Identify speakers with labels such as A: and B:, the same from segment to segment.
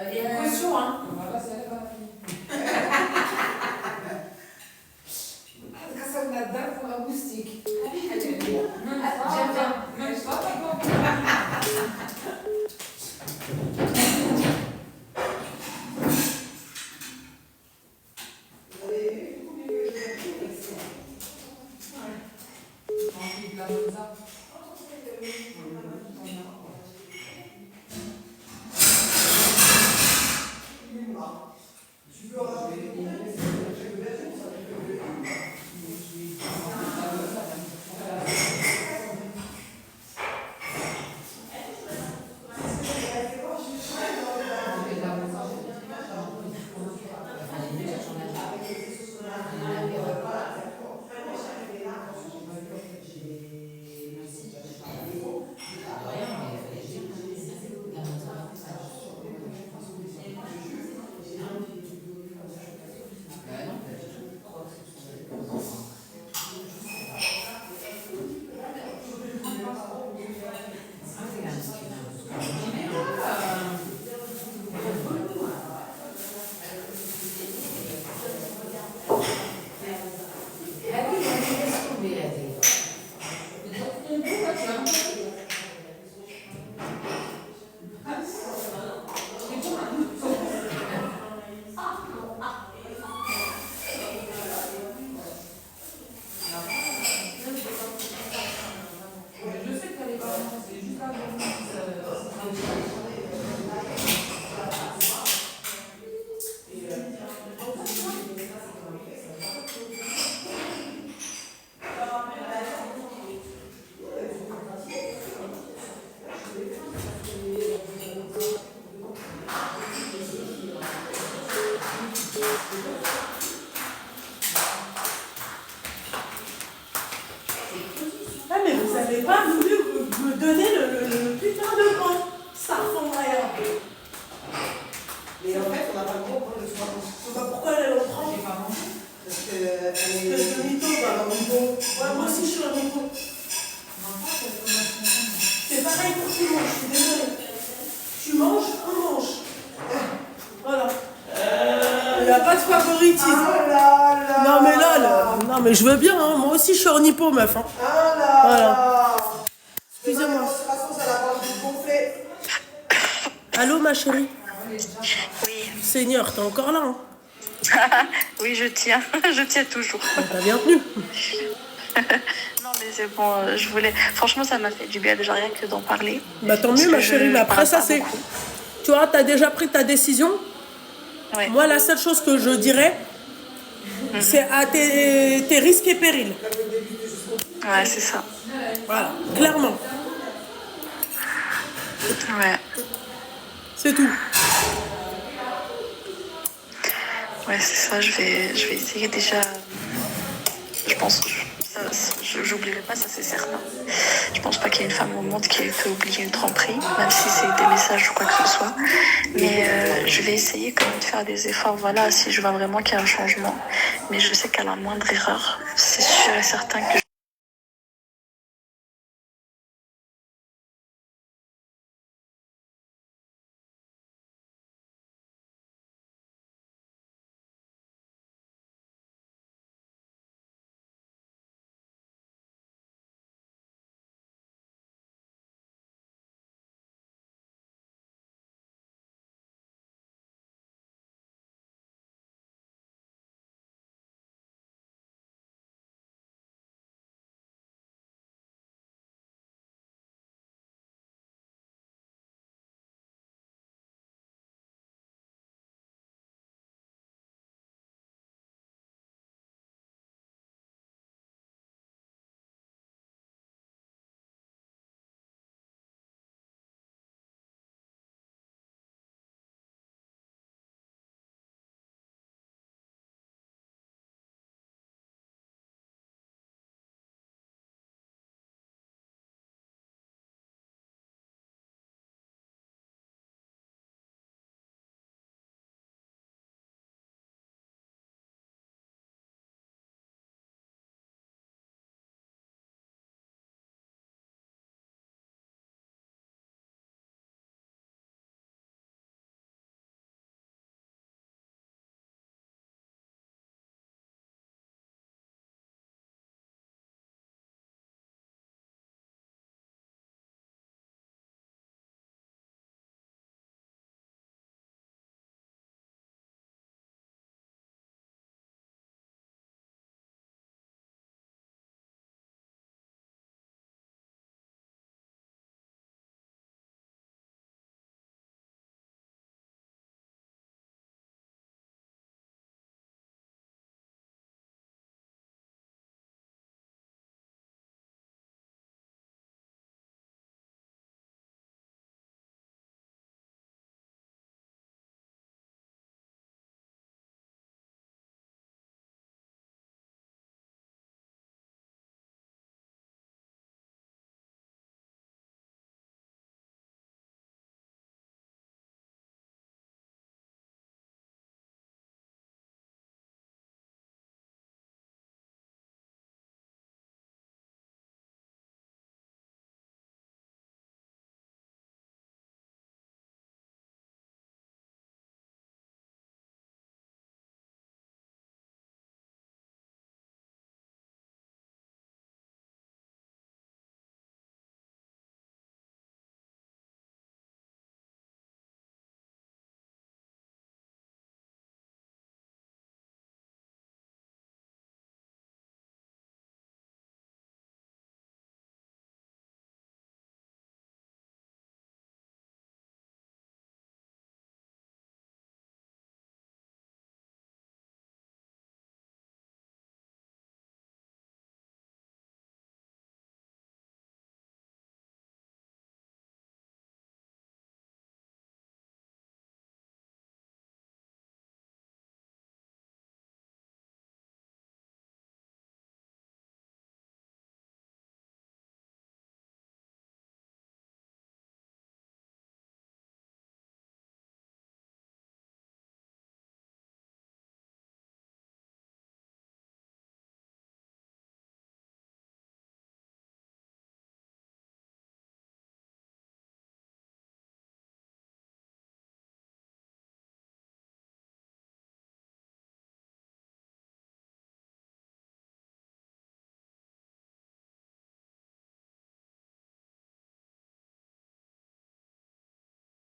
A: Il y a une caution, hein. Ça me date pour un moustique. J'aime bien. Même pas,
B: Ah mais vous avez pas voulu me donner le putain de pain. Ça ressemble à rien.
C: Mais en fait, on n'a pas le droit de prendre le soir.
B: Pourquoi elle le prend?
C: Parce que elle
B: Espèce
C: est.
B: de mytho, bah, un mytho. Ouais, moi aussi je suis un mytho. C'est pareil pour tout le monde, je suis désolée. Tu manges, on mange. Voilà. Il n'y a pas de favoritisme.
C: Ah là là.
B: Non mais là, non mais je veux bien, hein. Moi aussi je suis en hypo, meuf. Hein.
C: Ah là.
B: Voilà. Excusez-moi.
C: De toute façon, ça la parle du gonflé.
B: Allô ma chérie?
D: Oui.
B: Seigneur, t'es encore là, hein?
D: Oui, je tiens. Je tiens toujours.
B: T'as bien tenu.
D: Non, mais c'est bon. Je voulais. Franchement, ça m'a fait du bien déjà rien que d'en parler.
B: Bah tant
D: Parce
B: mieux
D: que
B: ma chérie, mais après
D: parle
B: ça
D: pas
B: c'est...
D: beaucoup.
B: Tu vois, t'as déjà pris ta décision.
D: Ouais.
B: Moi la seule chose que je dirais, c'est à tes risques et périls.
D: Ouais, c'est ça.
B: Voilà, clairement.
D: Ouais.
B: C'est tout.
D: Ouais, c'est ça. Je vais essayer déjà. Je pense. J'oublierai pas, ça c'est certain. Je pense pas qu'il y ait une femme au monde qui peut oublier une tromperie, même si c'est des messages ou quoi que ce soit. Mais je vais essayer quand même de faire des efforts, voilà, si je vois vraiment qu'il y a un changement. Mais je sais qu'à la moindre erreur, c'est sûr et certain que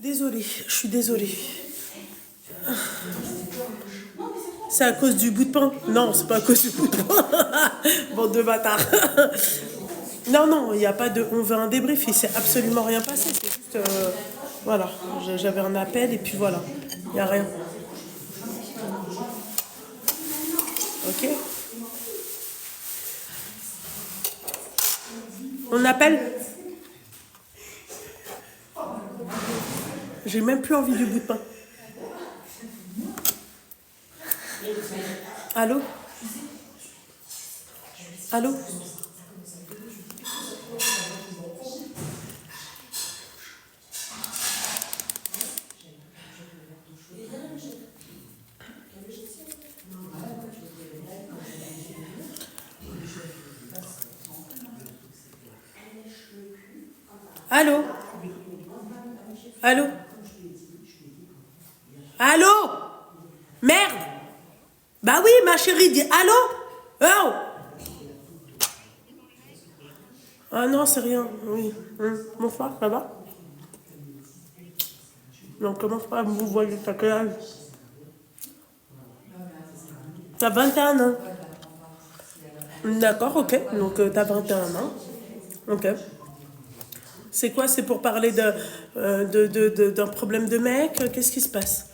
B: Désolée, je suis désolée. C'est à cause du bout de pain? Non, c'est pas à cause du bout de pain. Bande de bâtards. Non, non, il n'y a pas de... On veut un débrief, il s'est absolument rien passé. C'est juste... voilà, j'avais un appel et puis voilà. Il n'y a rien. Ok. On appelle? J'ai même plus envie du bout de pain. Allô? Allô? Allô? Allô? Allô? Merde! Bah oui, ma chérie, dis allô? Oh! Ah non, c'est rien, oui. Bonsoir, ça va? Non, commence pas à vous voyez, t'as quel âge? T'as 21 ans. D'accord, ok. Donc t'as 21 ans. Ok. C'est quoi? C'est pour parler d'un problème de mec? Qu'est-ce qui se passe?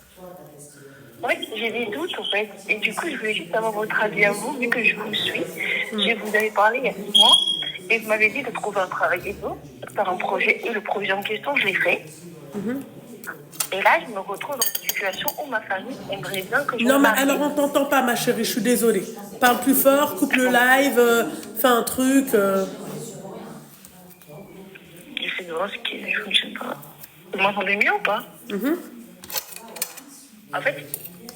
D: Oui, j'ai des doutes en fait. Et du coup, je voulais juste avoir votre avis à vous, vu que je vous suis. Je vous avais parlé il y a 6 mois et vous m'avez dit de trouver un travail et tout, de faire un projet. Et le projet en question, je l'ai fait. Et là, je me retrouve dans une situation où ma famille aimerait bien que je
B: Non,
D: me
B: mais
D: marie.
B: alors on t'entend pas, ma chérie, je suis désolée. Parle plus fort, coupe le live, fais un truc.
D: J'essaie de voir ce qui ne fonctionne pas. Vous m'entendez mieux ou pas? En fait,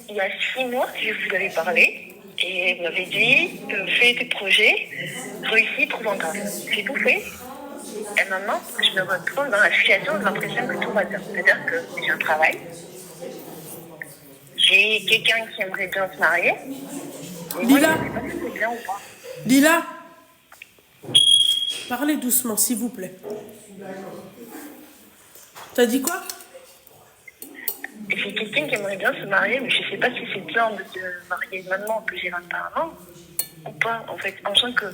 D: il y a 6 mois, je vous avais parlé et vous m'avez dit fais tes projets, réussis, trouve un taf. J'ai tout fait. Et maintenant, je me retrouve dans la situation où j'ai l'impression que tout va bien. C'est-à-dire que j'ai un travail, j'ai quelqu'un qui aimerait bien se marier. Et moi, je
B: Lila.
D: ne sais pas si c'est bien ou pas.
B: Lila, parlez doucement, s'il vous plaît. T'as dit quoi?
D: J'ai quelqu'un qui aimerait bien se marier, mais je ne sais pas si c'est bien de se marier maintenant que j'ai 21 ans ou pas. En fait, en sens que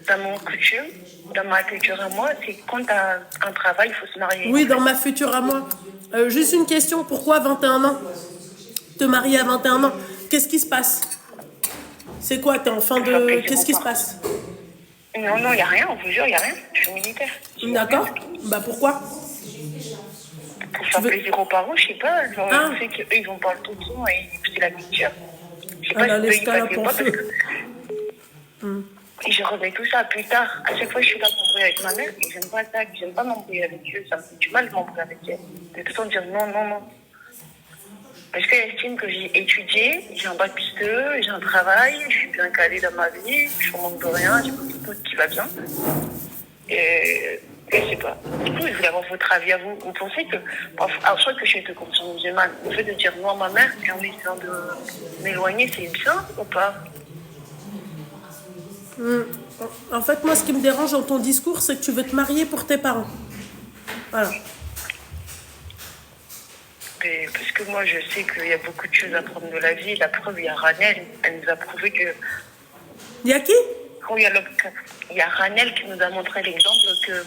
D: dans ma culture à moi, c'est quand tu as un travail, il faut se marier.
B: Oui, dans ma future à moi. Juste une question, pourquoi 21 ans? Te marier à 21 ans? Qu'est-ce qui se passe? C'est quoi? T'es en fin de... Qu'est-ce qui se passe?
D: Non, non, il n'y a rien, on vous jure, il n'y a rien. Je suis militaire.
B: D'accord. Bah pourquoi?
D: Pour faire plaisir aux parents, je sais pas. Genre, je sais qu'eux, ils vont parler tout le temps et c'est la culture. Je sais pas
B: Alors,
D: si
B: laisse
D: ils
B: ta
D: passent ou
B: pour
D: pas
B: feu.
D: parce que... Et je remets tout ça plus tard. À chaque fois, je suis là pour m'embrouiller avec ma mère et j'aime pas ça, j'aime pas m'embrouiller avec eux. Ça me fait du mal de m'embrouiller avec eux. De tout le temps dire non, non, non. Parce qu'elle estime que j'ai étudié, j'ai un bac plus 2, j'ai un travail, je suis bien calée dans ma vie, je ne manque de rien, j'ai tout qui va bien. Et je sais pas. Du coup, je voulais avoir votre avis à vous. Vous pensez que, alors, je crois que je suis de conscience musulmane, le fait de dire non à ma mère et en essayant de m'éloigner, c'est bien ou pas?
B: En fait, moi, ce qui me dérange dans ton discours, c'est que tu veux te marier pour tes parents. Voilà.
D: Et parce que moi, je sais qu'il y a beaucoup de choses à prendre de la vie. La preuve, il y a Ranel, elle nous a prouvé que...
B: Il y a qui?
D: Quand il y a Ranel qui nous a montré l'exemple que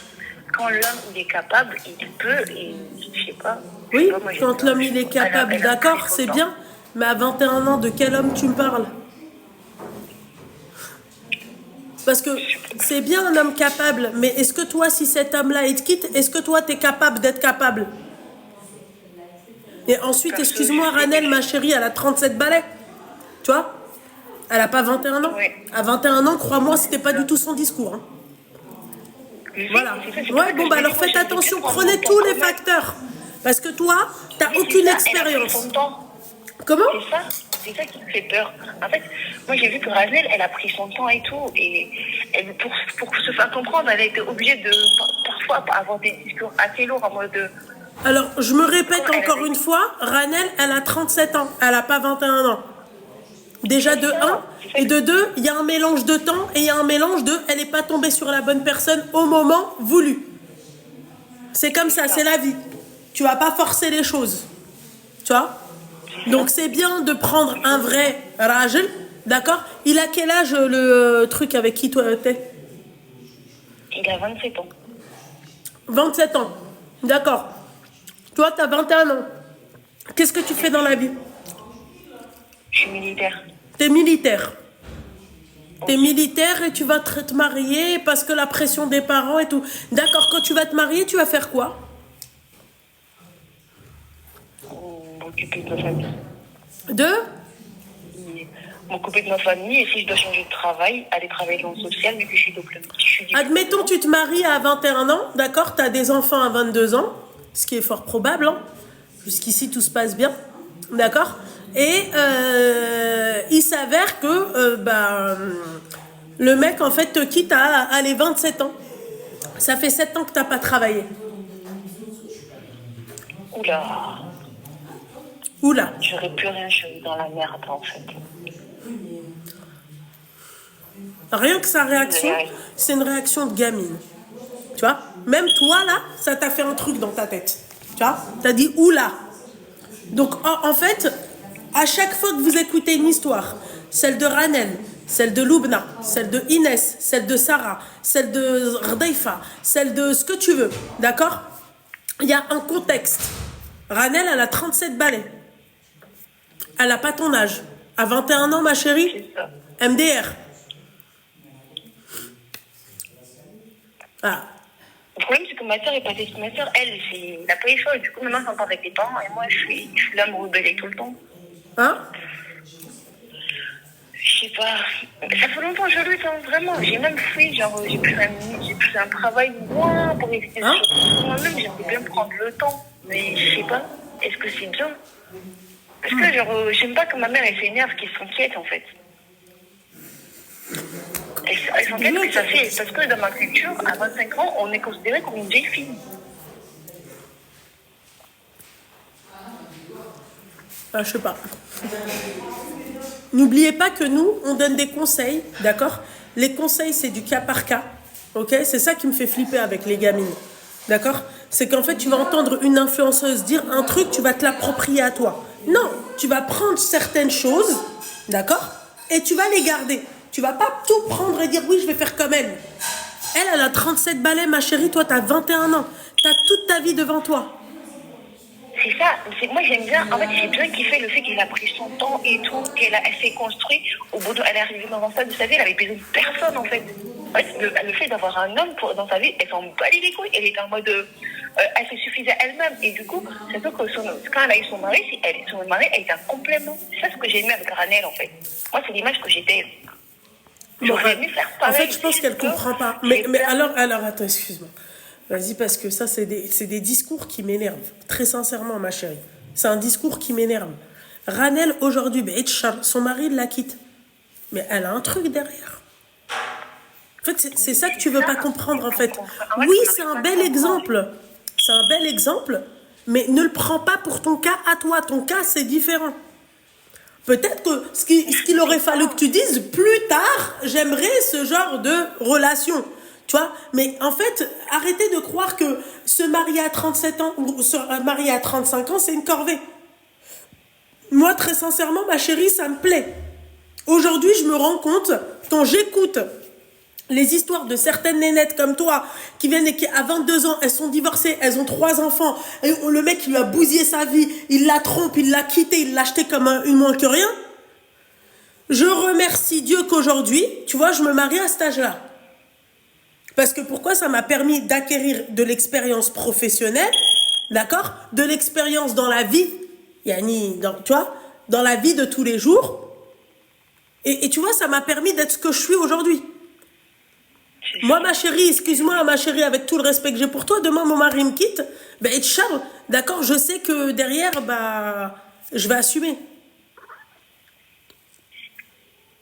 D: quand l'homme il est capable, il peut, et je sais pas.
B: Oui,
D: moi,
B: quand l'homme il est capable, d'accord, c'est bien. Mais à 21 ans, de quel homme tu me parles? Parce que c'est bien un homme capable, mais est-ce que toi, si cet homme-là il te quitte, est-ce que toi, t'es capable d'être capable? Et ensuite, excuse-moi, Ranel, ma chérie, elle a 37 balais. Tu vois? Elle a pas 21 ans.
D: Oui.
B: À 21 ans, crois-moi, c'était pas du tout son discours. Hein. Voilà. Ouais, bon, bah alors faites attention, prenez tous les facteurs. Parce que toi, t'as aucune expérience. Comment?
D: C'est ça qui me fait peur. En fait, moi j'ai vu que Ranel, elle a pris son temps et tout. Et elle, pour se faire comprendre, elle a été obligée de parfois avoir des discours assez lourds en mode de...
B: Alors, je me répète encore une fois, Ranel, elle a 37 ans, elle n'a pas 21 ans. Déjà de 1, et de 2, il y a un mélange de temps, et il y a un mélange de elle n'est pas tombée sur la bonne personne au moment voulu. C'est comme ça, c'est la vie. tu vas pas forcer les choses. Tu vois? Donc c'est bien de prendre un vrai rajel, d'accord? Il a quel âge le truc avec qui toi t'es?
D: Il a 27 ans.
B: 27 ans, d'accord. Toi t'as 21 ans. Qu'est-ce que tu fais dans la vie?
D: Je suis militaire.
B: T'es militaire. T'es militaire et tu vas te marier parce que la pression des parents et tout. D'accord, quand tu vas te marier, tu vas faire quoi?
D: M'occuper de ma famille. M'occuper de ma famille et si je dois changer de travail, aller travailler dans le social, mais que je suis diplômée.
B: Admettons, tu te maries à 21 ans, d'accord? Tu as des enfants à 22 ans, ce qui est fort probable. Hein. Jusqu'ici, tout se passe bien, d'accord? Et il s'avère que le mec, en fait, te quitte à les 27 ans. Ça fait 7 ans que tu n'as pas travaillé.
D: Oula.
B: Oula.
D: J'aurais plus rien, je suis dans la merde, en fait.
B: Rien que sa réaction, c'est une réaction de gamine. Tu vois? Même toi, là, ça t'a fait un truc dans ta tête. Tu vois? T'as dit oula. Donc, en fait, à chaque fois que vous écoutez une histoire, celle de Ranel, celle de Loubna, celle de Inès, celle de Sarah, celle de Rdaifa, celle de ce que tu veux, d'accord? Il y a un contexte. Ranel, elle a 37 balais. Elle n'a pas ton âge. À 21 ans, ma chérie, MDR. Ah.
D: Le problème, c'est que ma soeur est passée. Ma soeur, elle, n'a pas eu chaud. Du coup, maintenant, je s'entend avec les parents. Et moi, je suis là, me rebeller tout le temps.
B: Hein?
D: Je sais pas. Ça fait longtemps que je lutte, hein, vraiment. J'ai même fui. Genre, j'ai pris un travail loin pour rester sur moi-même. J'aimerais bien prendre le temps. Mais je sais pas. Est-ce que c'est bien? Parce que, genre, j'aime pas que ma mère, elle s'énerve, qu'elle s'inquiète, en fait. Elle s'inquiète que ça fait. Parce que dans ma culture, à 25 ans, on est considéré comme une vieille fille.
B: Ah, je sais pas. N'oubliez pas que nous, on donne des conseils, d'accord? Les conseils, c'est du cas par cas, ok? C'est ça qui me fait flipper avec les gamines, d'accord? C'est qu'en fait, tu vas entendre une influenceuse dire un truc, tu vas te l'approprier à toi. Non, tu vas prendre certaines choses, d'accord? Et tu vas les garder. Tu vas pas tout prendre et dire oui, je vais faire comme elle. Elle a 37 balais, ma chérie, toi, t'as 21 ans. T'as toute ta vie devant toi.
D: C'est ça. Moi, j'aime bien. En fait, j'ai bien kiffé le fait qu'elle a pris son temps et tout, elle s'est construite. Au bout elle est arrivée dans un stade de sa vie, elle avait besoin de personne, en fait. En fait, le fait d'avoir un homme dans sa vie, elle s'en battait les couilles. Elle était en mode. Elle se suffisait elle-même. Et du coup, c'est sûr que quand elle a eu son mari, son mari a été un complément. C'est ça ce que j'ai aimé avec Ranel, en fait. Moi, c'est l'image que j'étais. J'aurais aimé faire pareil.
B: En fait, je pense qu'elle comprend pas. Mais alors, attends, excuse-moi. Vas-y, parce que ça, c'est des discours qui m'énervent. Très sincèrement, ma chérie. C'est un discours qui m'énerve. Ranel, aujourd'hui, son mari la quitte. Mais elle a un truc derrière. En fait, c'est ça que tu veux pas comprendre, en fait. Oui, c'est un bel exemple. C'est un bel exemple. Mais ne le prends pas pour ton cas à toi. Ton cas, c'est différent. Peut-être que ce qu'il aurait fallu que tu dises, plus tard, j'aimerais ce genre de relation. Tu vois, mais en fait, arrêtez de croire que se marier à 37 ans ou se marier à 35 ans, c'est une corvée. Moi, très sincèrement, ma chérie, ça me plaît. Aujourd'hui, je me rends compte, quand j'écoute les histoires de certaines nénettes comme toi, qui viennent et qui, à 22 ans, elles sont divorcées, elles ont 3 enfants, et le mec, il lui a bousillé sa vie, il la trompe, il l'a quitté, il l'a acheté comme une moins que rien. Je remercie Dieu qu'aujourd'hui, tu vois, je me marie à cet âge-là. Parce que pourquoi? Ça m'a permis d'acquérir de l'expérience professionnelle, d'accord? De l'expérience dans la vie, Yani, tu vois, dans la vie de tous les jours. Et tu vois, ça m'a permis d'être ce que je suis aujourd'hui. Moi, ma chérie, excuse-moi, ma chérie, avec tout le respect que j'ai pour toi, demain, mon mari me quitte, et Charles, d'accord, je sais que derrière, je vais assumer.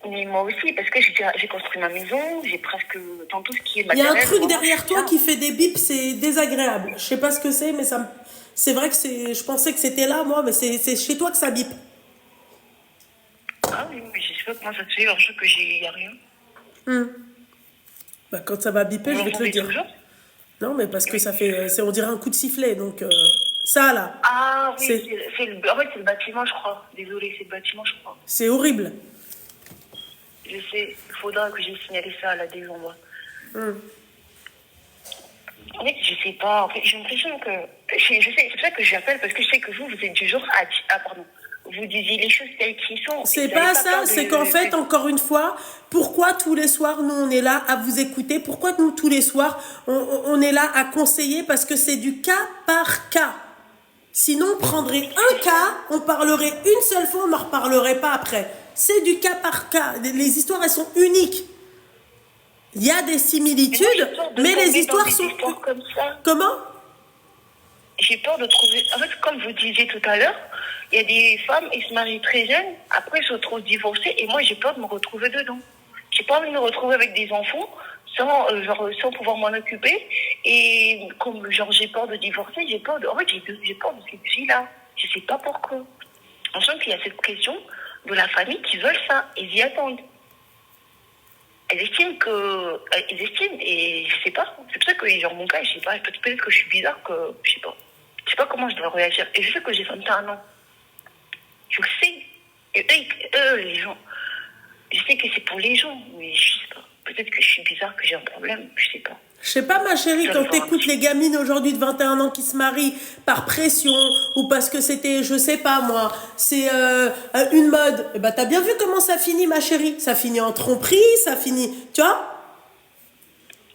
D: Mais moi aussi, parce que j'ai construit ma maison, j'ai presque dans tout ce qui est
B: Il y a
D: matériel.
B: un truc derrière toi qui fait des bips, c'est désagréable. Je sais pas ce que c'est, mais c'est vrai que je pensais que c'était là, moi, mais c'est chez toi que ça bip.
D: Ah oui, mais je sais pas comment ça se fait, alors je sais que y a rien.
B: Quand ça va biper, je vais te le dire.
D: Toujours?
B: Non, mais parce que ça fait, on dirait un coup de sifflet, donc Ça, là.
D: Ah oui,
B: C'est
D: en fait, c'est le bâtiment, je crois. Désolée, c'est le bâtiment, je crois.
B: c'est horrible.
D: Je sais, il faudra que j'ai signalé ça à la DG, moi. En fait, je sais pas. En fait, j'ai l'impression que... Je sais, c'est pour ça que j'appelle, parce que je sais que vous êtes du genre à... Ah, pardon. Vous disiez les choses telles qu'elles sont.
B: C'est
D: Vous avez
B: pas
D: peur
B: ça,
D: de-
B: c'est qu'en fait, encore une fois, pourquoi tous les soirs, nous, on est là à vous écouter? Pourquoi nous, tous les soirs, on est là à conseiller? Parce que c'est du cas par cas. Sinon, on prendrait un cas, on parlerait une seule fois, on n'en reparlerait pas après. C'est du cas par cas. Les histoires, elles sont uniques. Il y a des similitudes,
D: Mais moi, j'ai peur de
B: mais
D: tomber
B: les
D: dans
B: histoires
D: des
B: sont...
D: histoires comme ça.
B: Comment?
D: J'ai peur de trouver... En fait, comme vous disiez tout à l'heure, il y a des femmes, elles se marient très jeunes, après elles se retrouvent divorcées, et moi, j'ai peur de me retrouver dedans. J'ai pas envie de me retrouver avec des enfants sans pouvoir m'en occuper. Et comme j'ai peur de divorcer, j'ai peur de... En fait, j'ai peur de cette vie-là. Je sais pas pourquoi. On sent qu'il y a cette pression de la famille qui veulent ça. Ils y attendent. Elles estiment, et je sais pas. C'est pour ça que, genre, mon cas, je sais pas, peut-être que je suis bizarre, que je sais pas. Je sais pas comment je dois réagir. Et je sais que j'ai 21 ans. Je le sais. Et eux, les gens, je sais que c'est pour les gens, mais je sais pas. Peut-être que je suis bizarre, que j'ai un problème, je sais pas.
B: Je sais pas, ma chérie, quand t'écoutes les gamines aujourd'hui de 21 ans qui se marient par pression ou parce que c'était, je sais pas moi, c'est une mode, bah t'as bien vu comment ça finit, ma chérie? Ça finit en tromperie, ça finit, tu vois?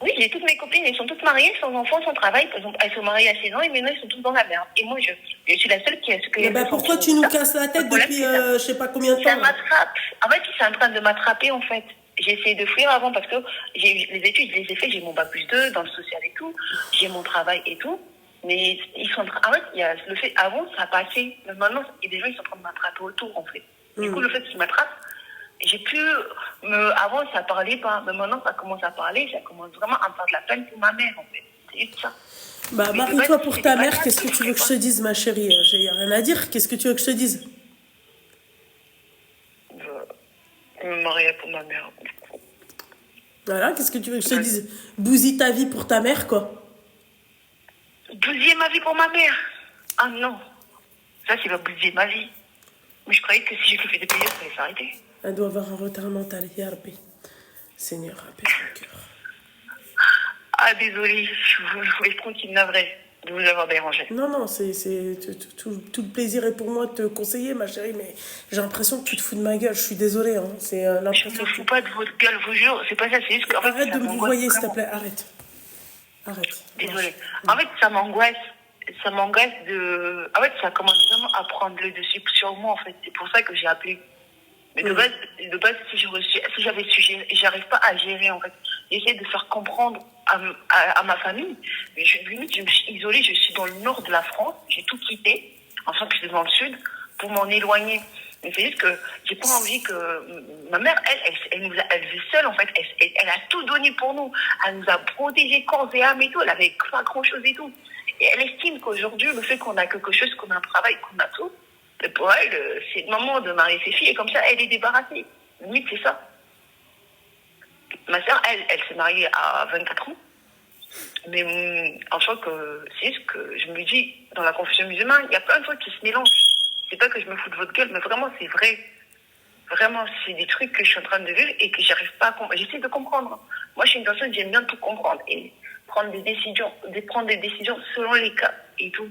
D: Oui, j'ai toutes mes copines, elles sont toutes mariées, sans enfants, sans travail. Par exemple, elles sont mariées à 16 ans et maintenant elles sont toutes dans la merde. Et moi, je suis la seule qui a ce que...
B: Mais bah pourquoi tu nous casses la tête depuis je sais pas combien de
D: Ça
B: temps?
D: m'attrape. En fait, c'est en train de m'attraper, en fait. J'ai essayé de fuir avant parce que les études, je les ai fait, j'ai mon bac+2 dans le social et tout, j'ai mon travail et tout. Mais ils sont en train... En fait, il y a le fait, avant, ça passait. Mais maintenant, il y a des gens qui sont en train de m'attraper autour, en fait. Du coup, le fait qu'ils m'attrapent, j'ai pu... Avant, ça parlait pas. Mais maintenant, ça commence à parler. Ça commence vraiment à me faire de la peine pour ma mère, en fait. C'est juste ça.
B: Bah marie-toi pour ta mère, qu'est-ce que tu veux que je te dise, ma chérie? J'ai rien à dire, qu'est-ce que tu veux que je te dise?
D: Je me marier pour ma mère.
B: Voilà, qu'est-ce que tu veux que je te dise? Bousille ta vie pour ta mère, quoi.
D: Bousiller ma vie pour ma mère? Ah non. Ça, c'est pas bousiller ma vie. Mais je croyais que si je faisais des payeurs, ça allait s'arrêter.
B: Elle doit avoir un retard mental. Ya Rabbi. Seigneur, apaise mon cœur.
D: Ah, désolée. Je voulais tranquille, navrée de vous avoir dérangé.
B: Non, c'est tout le plaisir est pour moi de te conseiller, ma chérie, mais j'ai l'impression que tu te fous de ma gueule. Je suis désolée, hein. C'est
D: Je
B: l'impression
D: ne me
B: que
D: fous pas de votre gueule, je vous jure. C'est pas ça, c'est juste qu'en fait,
B: Arrête
D: ça
B: de me vous
D: m'angoisse
B: voyer, s'il te
D: vraiment.
B: plaît. Arrête.
D: Désolée. En fait, ça m'angoisse. Ça m'angoisse de... En fait, ça commence vraiment à prendre le dessus sur moi, en fait. C'est pour ça que j'ai appelé. Mais de base, si j'avais su gérer, j'arrive pas à gérer, en fait. J'essaie de faire comprendre à ma famille. Mais limite, je me suis isolée. Je suis dans le nord de la France. J'ai tout quitté. Enfin, que j'étais dans le sud pour m'en éloigner. Mais c'est juste que j'ai pas envie que... Ma mère, elle vit seule, en fait. Elle a tout donné pour nous. Elle nous a protégés corps et âme et tout. Elle avait pas grand-chose et tout. Et elle estime qu'aujourd'hui, le fait qu'on a quelque chose, qu'on a un travail, qu'on a tout, pour elle, c'est le moment de marier ses filles. Et comme ça, elle est débarrassée. Limite, c'est ça. Ma sœur, elle s'est mariée à 24 ans. Mais en fait, c'est juste que je me dis, dans la confession musulmane, il y a plein de trucs qui se mélangent. C'est pas que je me fous de votre gueule, mais vraiment, c'est vrai. Vraiment, c'est des trucs que je suis en train de vivre et que j'arrive pas à comprendre. J'essaie de comprendre. Moi, je suis une personne, j'aime bien tout comprendre et prendre des décisions selon les cas et tout.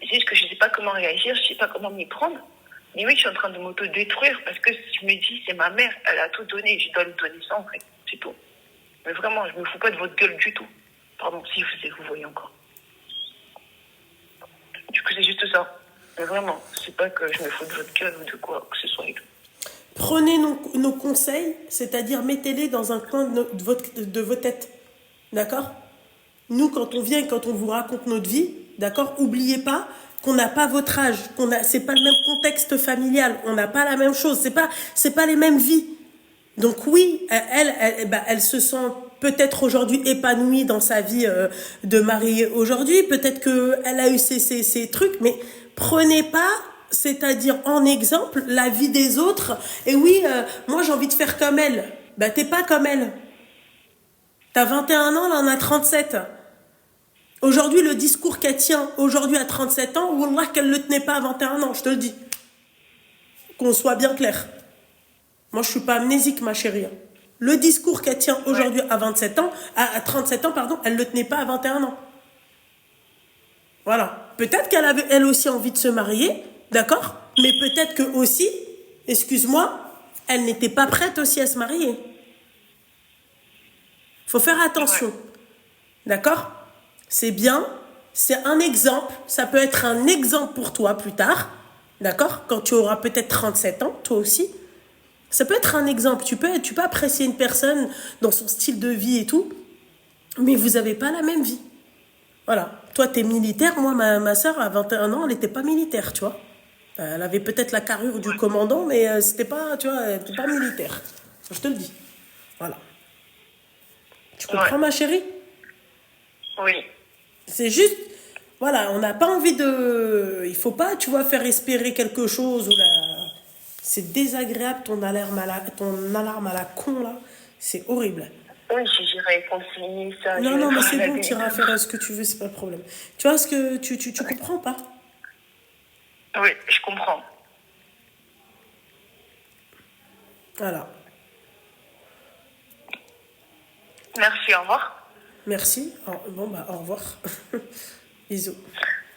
D: C'est juste que je sais pas comment réagir, je sais pas comment m'y prendre. Mais oui, je suis en train de m'auto-détruire parce que je me dis, c'est ma mère, elle a tout donné, je dois lui donner ça, en fait. C'est tout. Mais vraiment, je me fous pas de votre gueule du tout. Pardon, si vous voyez encore. Du coup, c'est juste ça. Mais vraiment, c'est pas que je me fous de votre gueule ou de quoi que ce soit et tout.
B: Prenez nos conseils, c'est-à-dire mettez-les dans un coin de vos têtes. D'accord? Nous, quand on vient et quand on vous raconte notre vie, d'accord, oubliez pas qu'on n'a pas votre âge, c'est pas le même contexte familial, on n'a pas la même chose, c'est pas les mêmes vies. Donc oui, elle se sent peut-être aujourd'hui épanouie dans sa vie de mariée aujourd'hui, peut-être qu'elle a eu ces trucs, mais prenez pas, c'est-à-dire en exemple, la vie des autres. Et oui, moi j'ai envie de faire comme elle. Bah t'es pas comme elle. T'as 21 ans, là on a 37. Aujourd'hui, le discours qu'elle tient aujourd'hui à 37 ans, wallah qu'elle ne le tenait pas à 21 ans, je te le dis. Qu'on soit bien clair. Moi, je ne suis pas amnésique, ma chérie. Le discours qu'elle tient aujourd'hui à 27 ans, à 37 ans, pardon, elle ne le tenait pas à 21 ans. Voilà. Peut-être qu'elle avait elle aussi envie de se marier, d'accord? Mais peut-être que aussi, excuse-moi, elle n'était pas prête aussi à se marier. Faut faire attention. D'accord? C'est bien, c'est un exemple, ça peut être un exemple pour toi plus tard, d'accord? Quand tu auras peut-être 37 ans, toi aussi. Ça peut être un exemple, tu peux apprécier une personne dans son style de vie et tout, mais vous n'avez pas la même vie. Voilà. Toi, tu es militaire, moi, ma soeur, à 21 ans, elle n'était pas militaire, tu vois. Elle avait peut-être la carrure du commandant, mais c'était pas, tu vois, elle n'était pas militaire. Je te le dis. Voilà. Tu comprends, ma chérie?
D: Oui.
B: C'est juste, voilà, on n'a pas envie de... Il faut pas, tu vois, faire espérer quelque chose. C'est désagréable, ton alarme à la con, là. C'est horrible.
D: Oui, j'irai continuer ça.
B: Non, mais c'est bon, tu iras faire ce que tu veux, c'est pas le problème. Tu vois ce que... Tu comprends pas?
D: Oui, je comprends.
B: Voilà.
D: Merci, au revoir.
B: Merci. Bon, bah, au revoir. Bisous.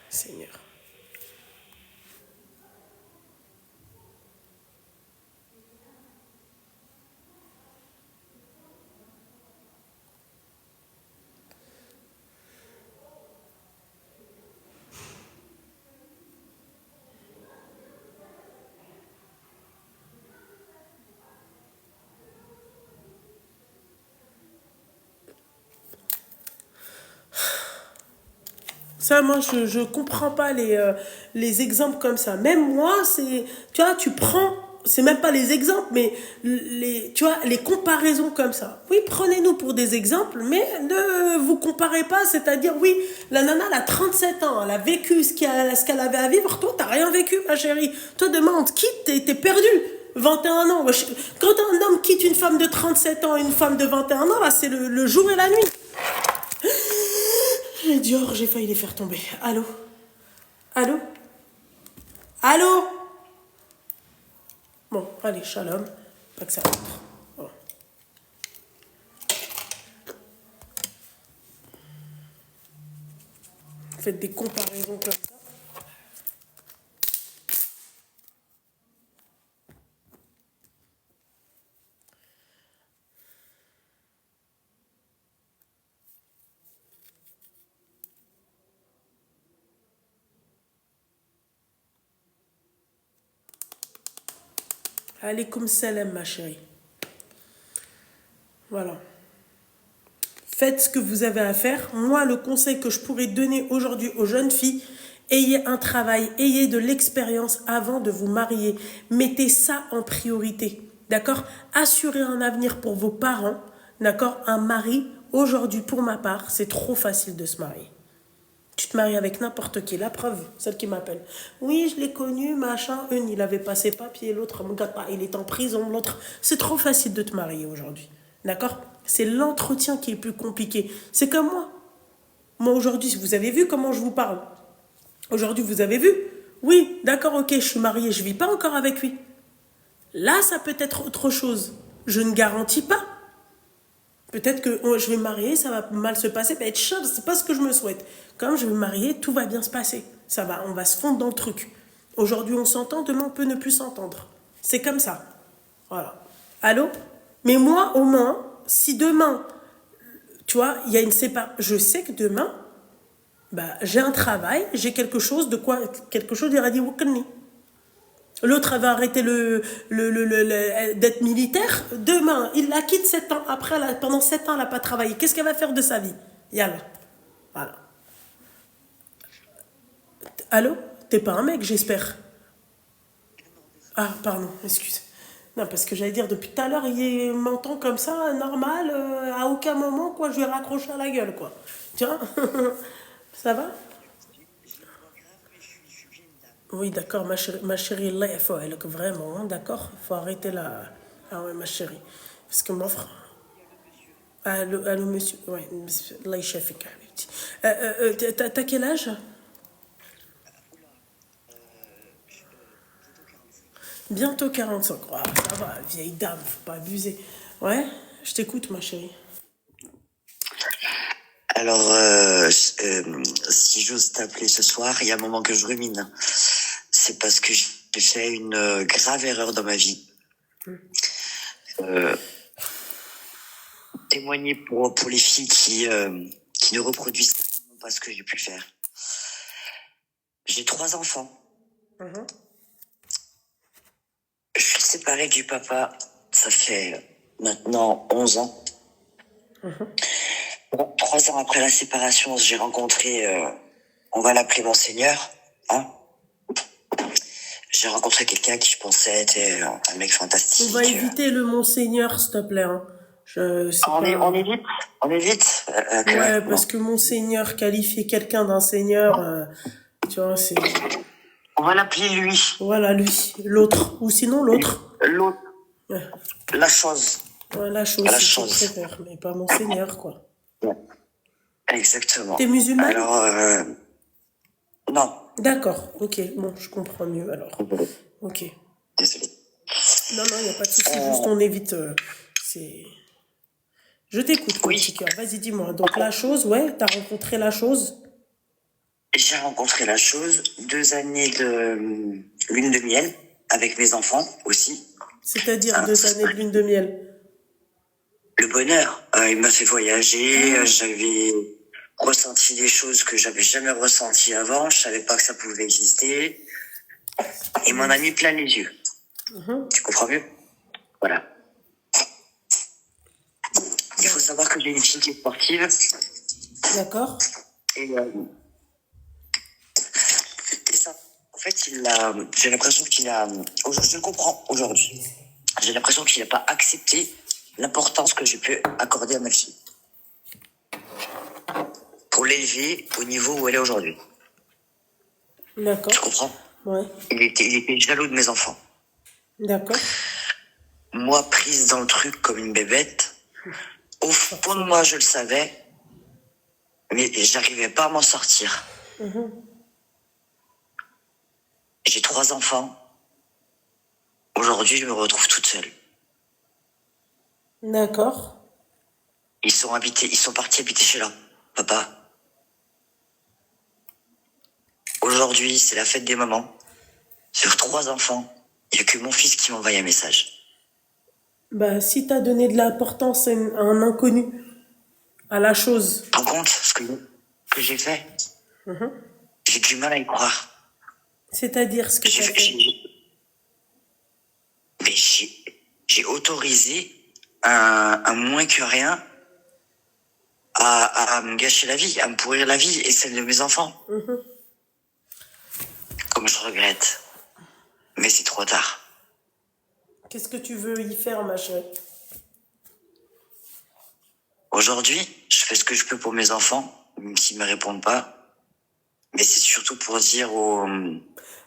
B: Seigneur. Ça, moi, je comprends pas les exemples comme ça. Même moi, c'est... Tu vois, tu prends... C'est même pas les exemples, mais tu vois, les comparaisons comme ça. Oui, prenez-nous pour des exemples, mais ne vous comparez pas. C'est-à-dire, oui, la nana, elle a 37 ans. Elle a vécu ce qu'elle avait à vivre. Toi, t'as rien vécu, ma chérie. Toi, demain, on te quitte, t'es perdu. 21 ans. Quand un homme quitte une femme de 37 ans et une femme de 21 ans, là, c'est le jour et la nuit. Les Dior, j'ai failli les faire tomber. Allô? Allô? Allô? Bon, allez, shalom. Pas que ça rentre. Bon. Faites des comparaisons comme ça. Alaykoum salam, ma chérie. Voilà. Faites ce que vous avez à faire. Moi, le conseil que je pourrais donner aujourd'hui aux jeunes filles, ayez un travail, ayez de l'expérience avant de vous marier. Mettez ça en priorité. D'accord? Assurez un avenir pour vos parents. D'accord? Un mari, aujourd'hui, pour ma part, c'est trop facile de se marier. Tu te maries avec n'importe qui. La preuve, celle qui m'appelle. Oui, je l'ai connu, machin. Une, il avait pas ses papiers. L'autre, il est en prison. L'autre, c'est trop facile de te marier aujourd'hui. D'accord? C'est l'entretien qui est plus compliqué. C'est comme moi. Moi, aujourd'hui, vous avez vu comment je vous parle? Aujourd'hui, vous avez vu? Oui, d'accord, ok, je suis mariée. Je vis pas encore avec lui. Là, ça peut être autre chose. Je ne garantis pas. Peut-être que je vais me marier, ça va mal se passer, mais c'est pas ce que je me souhaite. Comme je vais me marier, tout va bien se passer. Ça va, on va se fondre dans le truc. Aujourd'hui, on s'entend, demain, on peut ne plus s'entendre. C'est comme ça. Voilà. Allô? Mais moi, au moins, si demain, tu vois, il y a une séparation, je sais que demain, bah, j'ai un travail, j'ai quelque chose d'irradi wakalni. L'autre avait arrêté d'être militaire. Demain, il la quitte 7 ans. Après, pendant 7 ans, elle n'a pas travaillé. Qu'est-ce qu'elle va faire de sa vie? Yallah. Voilà. Allô? T'es pas un mec, j'espère. Ah, pardon, excuse. Non, parce que j'allais dire, depuis tout à l'heure, il m'entend comme ça, normal, à aucun moment, quoi, je lui ai raccroché à la gueule, quoi. Tiens, ça va? Oui, d'accord, ma chérie, là, il faut vraiment, hein, d'accord? Il faut arrêter là. Ah ouais, ma chérie. Parce que mon frère... Allô, monsieur. Oui, là, il chef, T'as quel âge? Bientôt 45. Ah, ça va, vieille dame, faut pas abuser. Ouais, je t'écoute, ma chérie.
E: Alors, si j'ose t'appeler ce soir, il y a un moment que je rumine. C'est parce que j'ai fait une grave erreur dans ma vie. Euh, Témoigner pour les filles qui ne reproduisent pas ce que j'ai pu faire. J'ai 3 enfants.
B: Mhm.
E: Je suis séparée du papa, ça fait maintenant 11 ans. Bon, 3 ans après la séparation, j'ai rencontré, on va l'appeler Monseigneur, hein. J'ai rencontré quelqu'un qui je pensais être un mec fantastique.
B: On va éviter le Monseigneur, s'il te plaît. Hein.
E: On évite.
B: Ouais, parce que Monseigneur, qualifier quelqu'un d'un Seigneur, tu vois, c'est...
E: On va l'appeler lui.
B: Voilà, lui. L'autre. Ou sinon l'autre.
E: L'autre.
B: Ouais.
E: La chose.
B: Ouais, la chose,
E: La
B: si
E: chose.
B: tu préfères, mais pas Monseigneur, quoi.
E: Ouais. Exactement.
B: T'es musulman?
E: Alors, non.
B: D'accord, ok. Bon, je comprends mieux, alors. Ok.
E: Désolé.
B: Non, il n'y a pas de souci, juste on évite... c'est... Je t'écoute, mon
E: Oui.
B: petit cœur. Vas-y, dis-moi. Donc, la chose, ouais, t'as rencontré la chose?
E: J'ai rencontré la chose, 2 années de lune de miel, avec mes enfants aussi.
B: C'est-à-dire 2 années de lune de miel?
E: Le bonheur, il m'a fait voyager, j'avais ressenti des choses que j'avais jamais ressenties avant, je savais pas que ça pouvait exister. Il m'en a mis plein les yeux. Tu comprends mieux? Voilà. Il faut savoir que j'ai une fille qui est sportive.
B: D'accord.
E: Et ça, en fait, j'ai l'impression qu'il a, je le comprends aujourd'hui. J'ai l'impression qu'il n'a pas accepté l'importance que j'ai pu accorder à ma fille. Pour l'élever au niveau où elle est aujourd'hui.
B: D'accord.
E: Tu comprends?
B: Ouais.
E: Il était jaloux de mes enfants.
B: D'accord.
E: Moi, prise dans le truc comme une bébête, au fond de moi, je le savais, mais j'arrivais pas à m'en sortir. J'ai 3 enfants. Aujourd'hui, je me retrouve toute seule.
B: D'accord.
E: Ils sont partis habiter chez leur papa. Aujourd'hui, c'est la fête des mamans. Sur 3 enfants, il n'y a que mon fils qui m'envoie un message.
B: Bah, si t'as donné de l'importance à un inconnu, à la chose.
E: Tu te rends compte ce que j'ai fait? J'ai du mal à y croire.
B: C'est-à-dire ce que t'as fait.
E: Mais j'ai autorisé un moins que rien à me gâcher la vie, à me pourrir la vie et celle de mes enfants. Comme je regrette. Mais c'est trop tard.
B: Qu'est-ce que tu veux y faire, ma chérie?
E: Aujourd'hui, je fais ce que je peux pour mes enfants, même s'ils me répondent pas. Mais c'est surtout pour dire aux...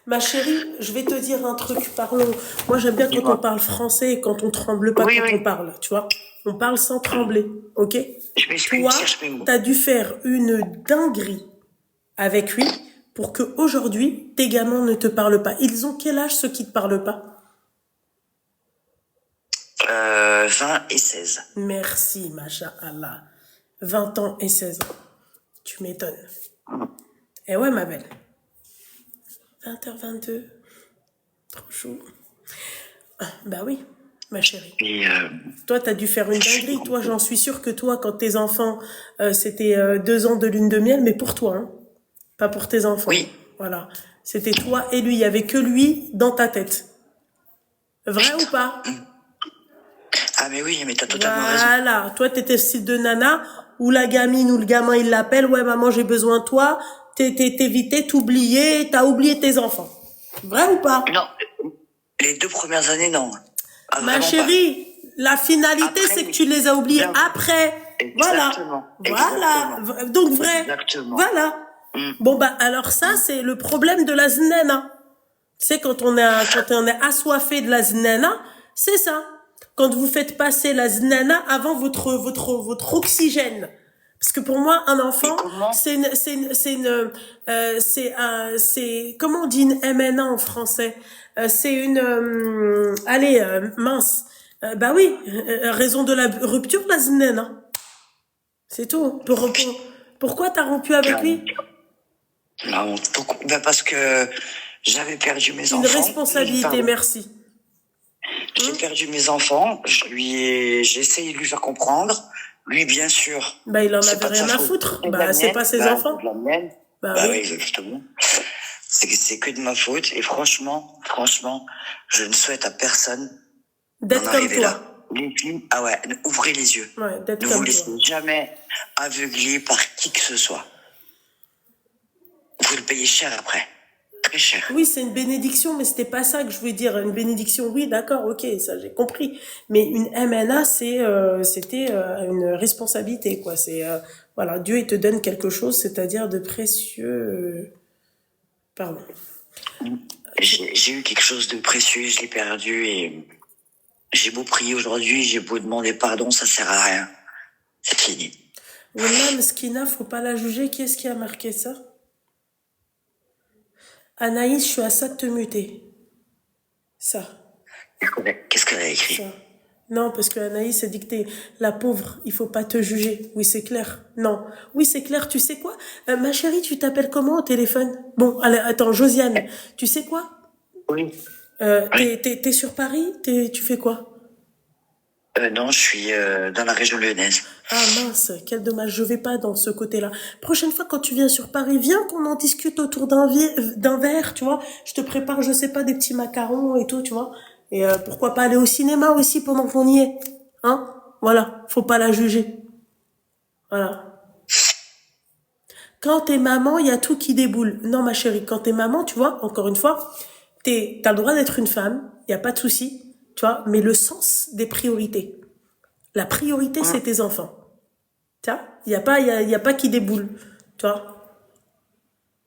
B: Ma chérie, je vais te dire un truc, parlons. Moi, j'aime bien quand on parle français et quand on tremble pas quand on parle, tu vois. On parle sans trembler, ok? Toi, t'as dû faire une dinguerie avec lui pour que aujourd'hui tes gamins ne te parlent pas. Ils ont quel âge ceux qui te parlent pas?
E: 20 et 16.
B: Merci, Masha'Allah. 20 ans et 16 ans. Tu m'étonnes. Eh ouais, ma belle. 20h22. Trop chaud. Ah, bah oui, ma chérie.
E: Et
B: Toi, t'as dû faire une dinguerie. Toi, j'en suis sûre que toi, quand tes enfants, c'était 2 ans de lune de miel, mais pour toi, hein. Pas pour tes enfants.
E: Oui.
B: Voilà. C'était toi et lui. Il y avait que lui dans ta tête. Vrai ou pas?
E: Ah mais oui, mais t'as totalement raison.
B: Voilà. Toi, t'étais le style de nana où la gamine ou le gamin, il l'appelle. Ouais, maman, j'ai besoin de toi. T'es vite, t'oublié, t'as oublié tes enfants. Vrai ou pas?
E: Non, les 2 premières années, non. Ah,
B: Ma chérie, la finalité,
E: après,
B: c'est que tu les as oubliés
E: bien.
B: après.
E: Exactement.
B: Voilà. Voilà. Donc vrai.
E: Exactement.
B: Voilà. Bon, bah, alors ça, c'est le problème de la znana. Tu sais, quand on est assoiffé de la znana, c'est ça. Quand vous faites passer la znana avant votre oxygène. Parce que pour moi, un
E: Et
B: enfant,
E: comment?
B: c'est, comment on dit une MNA en français? C'est une, allez, mince. Bah oui, raison de la rupture, la znène, hein. C'est tout. Pourquoi t'as rompu avec lui?
E: Non, ben parce que j'avais perdu mes
B: Une
E: enfants.
B: responsabilité, merci.
E: J'ai perdu mes enfants. J'ai essayé de lui faire comprendre. Lui, bien sûr.
B: Bah, il en
E: C'est
B: avait
E: pas de
B: rien
E: sa
B: à
E: faute.
B: foutre.
E: C'est de
B: Bah,
E: la
B: c'est
E: mienne.
B: pas ses
E: Bah,
B: enfants.
E: c'est de la mienne.
B: Bah
E: Bah
B: oui.
E: oui, justement. C'est que de ma faute. Et franchement, je ne souhaite à personne d'en
B: D'être comme
E: arriver
B: toi.
E: là. Les filles, ah ouais, ouvrez les yeux.
B: Ouais, d'être
E: Ne vous
B: comme
E: laissez
B: toi.
E: jamais aveugler par qui que ce soit. Vous le payez cher après. Très cher.
B: Oui, c'est une bénédiction, mais c'était pas ça que je voulais dire. Une bénédiction, oui, d'accord, ok, ça j'ai compris. Mais une MNA, c'était une responsabilité, quoi. C'est voilà, Dieu il te donne quelque chose, c'est-à-dire de précieux. Pardon.
E: J'ai eu quelque chose de précieux, je l'ai perdu et j'ai beau prier aujourd'hui, j'ai beau demander pardon, ça sert à rien. C'est fini.
B: Wallah, Meskina, faut pas la juger. Qui est-ce qui a marqué ça? Anaïs, je suis à ça de te muter. Ça.
E: Qu'est-ce qu'elle a écrit?
B: Ça. Non, parce que Anaïs a dit que t'es la pauvre, il faut pas te juger. Oui, c'est clair. Non. Oui, c'est clair, tu sais quoi? Ma chérie, tu t'appelles comment au téléphone? Bon, allez, attends, Josiane, tu sais quoi?
E: Oui.
B: T'es sur Paris? Tu fais quoi?
E: Non, je suis dans la région lyonnaise.
B: Ah mince, quel dommage, je vais pas dans ce côté-là. Prochaine fois quand tu viens sur Paris, viens qu'on en discute autour d'un verre, tu vois. Je te prépare, je sais pas, des petits macarons et tout, tu vois. Et pourquoi pas aller au cinéma aussi pendant qu'on y est, hein? Voilà, faut pas la juger. Voilà. Quand t'es maman, il y a tout qui déboule. Non ma chérie, quand t'es maman, tu vois, encore une fois, t'as le droit d'être une femme, y a pas de souci, tu vois, mais le sens des priorités. La priorité, c'est tes enfants. Tu vois, il y a pas qui déboule. Tu vois.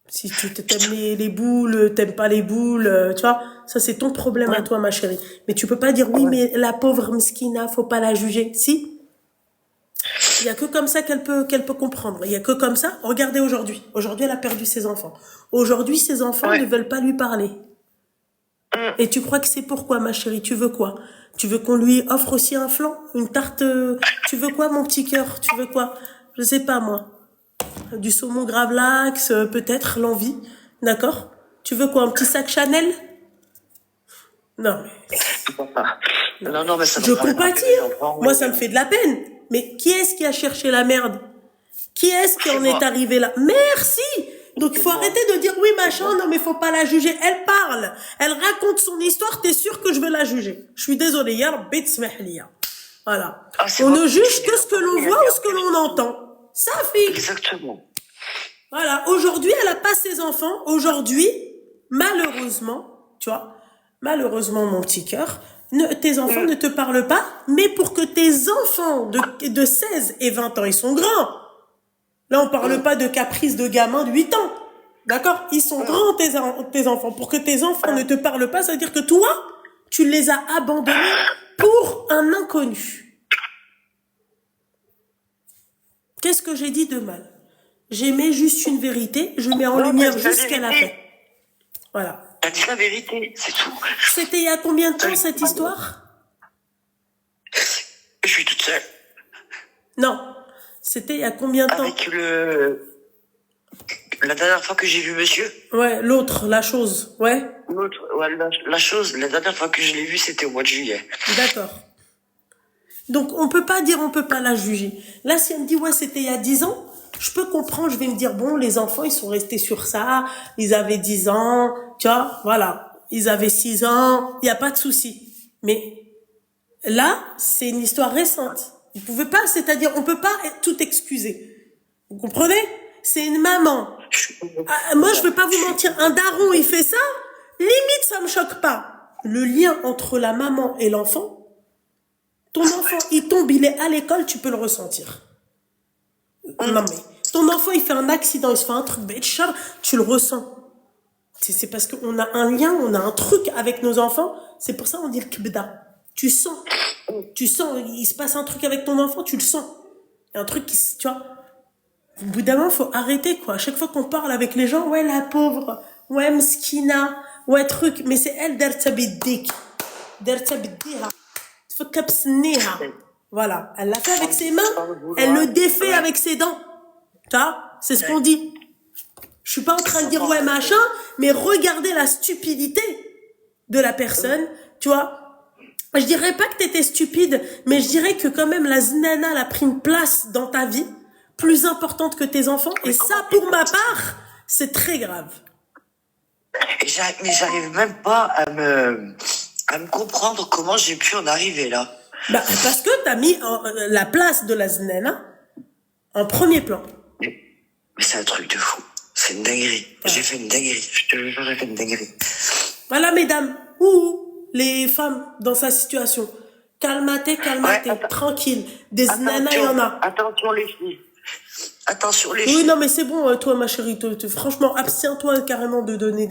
B: Si tu t'aimes les boules, t'aimes pas les boules, tu vois, ça c'est ton problème à toi, ma chérie. Mais tu peux pas dire oui, mais la pauvre Mskina, faut pas la juger. Si. Il y a que comme ça qu'elle peut comprendre. Il y a que comme ça. Regardez aujourd'hui. Aujourd'hui, elle a perdu ses enfants. Aujourd'hui, ses enfants ne veulent pas lui parler. Et tu crois que c'est pourquoi, ma chérie? Tu veux quoi? Tu veux qu'on lui offre aussi un flan? Une tarte? Tu veux quoi, mon petit cœur? Tu veux quoi? Je sais pas, moi. Du saumon gravlax, peut-être, l'envie. D'accord? Tu veux quoi? Un petit sac Chanel? Non, mais...
E: Non, mais ça
B: Je compatis, hein. Moi, ça me fait de la peine. Mais qui est-ce qui a cherché la merde? Qui est-ce qui en est arrivé là? Merci! Donc, il faut arrêter de dire oui, machin, non, mais faut pas la juger. Elle parle. Elle raconte son histoire, t'es sûr que je vais la juger. Je suis désolée, ya Rabbi tsmahliya. Voilà. On ne juge que ce que l'on voit ou ce que l'on entend. Ça, fille.
E: Exactement.
B: Voilà. Aujourd'hui, elle a pas ses enfants. Aujourd'hui, malheureusement, tu vois, malheureusement, mon petit cœur, tes enfants ne te parlent pas, mais pour que tes enfants de 16 et 20 ans, ils sont grands. Là, on parle pas de caprices de gamins de 8 ans. D'accord? Ils sont grands, tes enfants. Pour que tes enfants ne te parlent pas, ça veut dire que toi, tu les as abandonnés pour un inconnu. Qu'est-ce que j'ai dit de mal? J'aimais juste une vérité, je mets en lumière juste ce qu'elle a fait. Voilà.
E: T'as dit la vérité, c'est tout.
B: C'était il y a combien de temps, cette histoire?
E: Je suis toute seule.
B: Non. C'était il y a combien de temps?
E: Avec la dernière fois que j'ai vu monsieur.
B: Ouais, l'autre, la chose, ouais.
E: L'autre, ouais, la chose, la dernière fois que je l'ai vu, c'était au mois de juillet.
B: D'accord. Donc, on peut pas dire, on peut pas la juger. Là, si elle me dit, ouais, c'était il y a 10 ans, je peux comprendre, je vais me dire, bon, les enfants, ils sont restés sur ça, ils avaient 10 ans, tu vois, voilà. Ils avaient 6 ans, il y a pas de souci. Mais là, c'est une histoire récente. Vous pouvez pas, c'est-à-dire, on peut pas tout excuser. Vous comprenez? C'est une maman. Moi, je vais pas vous mentir, un daron, il fait ça, limite, ça me choque pas. Le lien entre la maman et l'enfant, ton enfant, il tombe, il est à l'école, tu peux le ressentir. Non, mais ton enfant, il fait un accident, il se fait un truc, tu le ressens. C'est parce qu'on a un lien, on a un truc avec nos enfants. C'est pour ça qu'on dit le kbda. Tu sens, il se passe un truc avec ton enfant, tu le sens. Il y a un truc qui, tu vois. Au bout d'un moment, faut arrêter, quoi. À chaque fois qu'on parle avec les gens, ouais, la pauvre, ouais, mskina, ouais, truc. Mais c'est elle, derta biddik. Derta biddiha. Tfakabsniha. Voilà. Elle l'a fait avec ses mains, elle le défait avec ses dents. Tu vois? C'est ce qu'on dit. Je suis pas en train de dire ouais, machin, mais regardez la stupidité de la personne, tu vois. Je dirais pas que t'étais stupide, mais je dirais que quand même la znana elle a pris une place dans ta vie plus importante que tes enfants. Et ça, pour ma part, c'est très grave.
E: Mais j'arrive même pas à me comprendre comment j'ai pu en arriver là.
B: Bah, parce que t'as mis la place de la znana en premier plan.
E: Mais c'est un truc de fou. C'est une dinguerie. Ouais. J'ai fait une dinguerie. Je te jure, j'ai fait une dinguerie.
B: Voilà, mesdames. Ou les femmes dans sa situation. Calmatez, ouais, tranquille. Des nanas, il y en a.
E: Attention les filles. Attention les
B: filles.
E: Oui,
B: non, mais c'est bon, toi, ma chérie. Franchement, abstiens-toi carrément de donner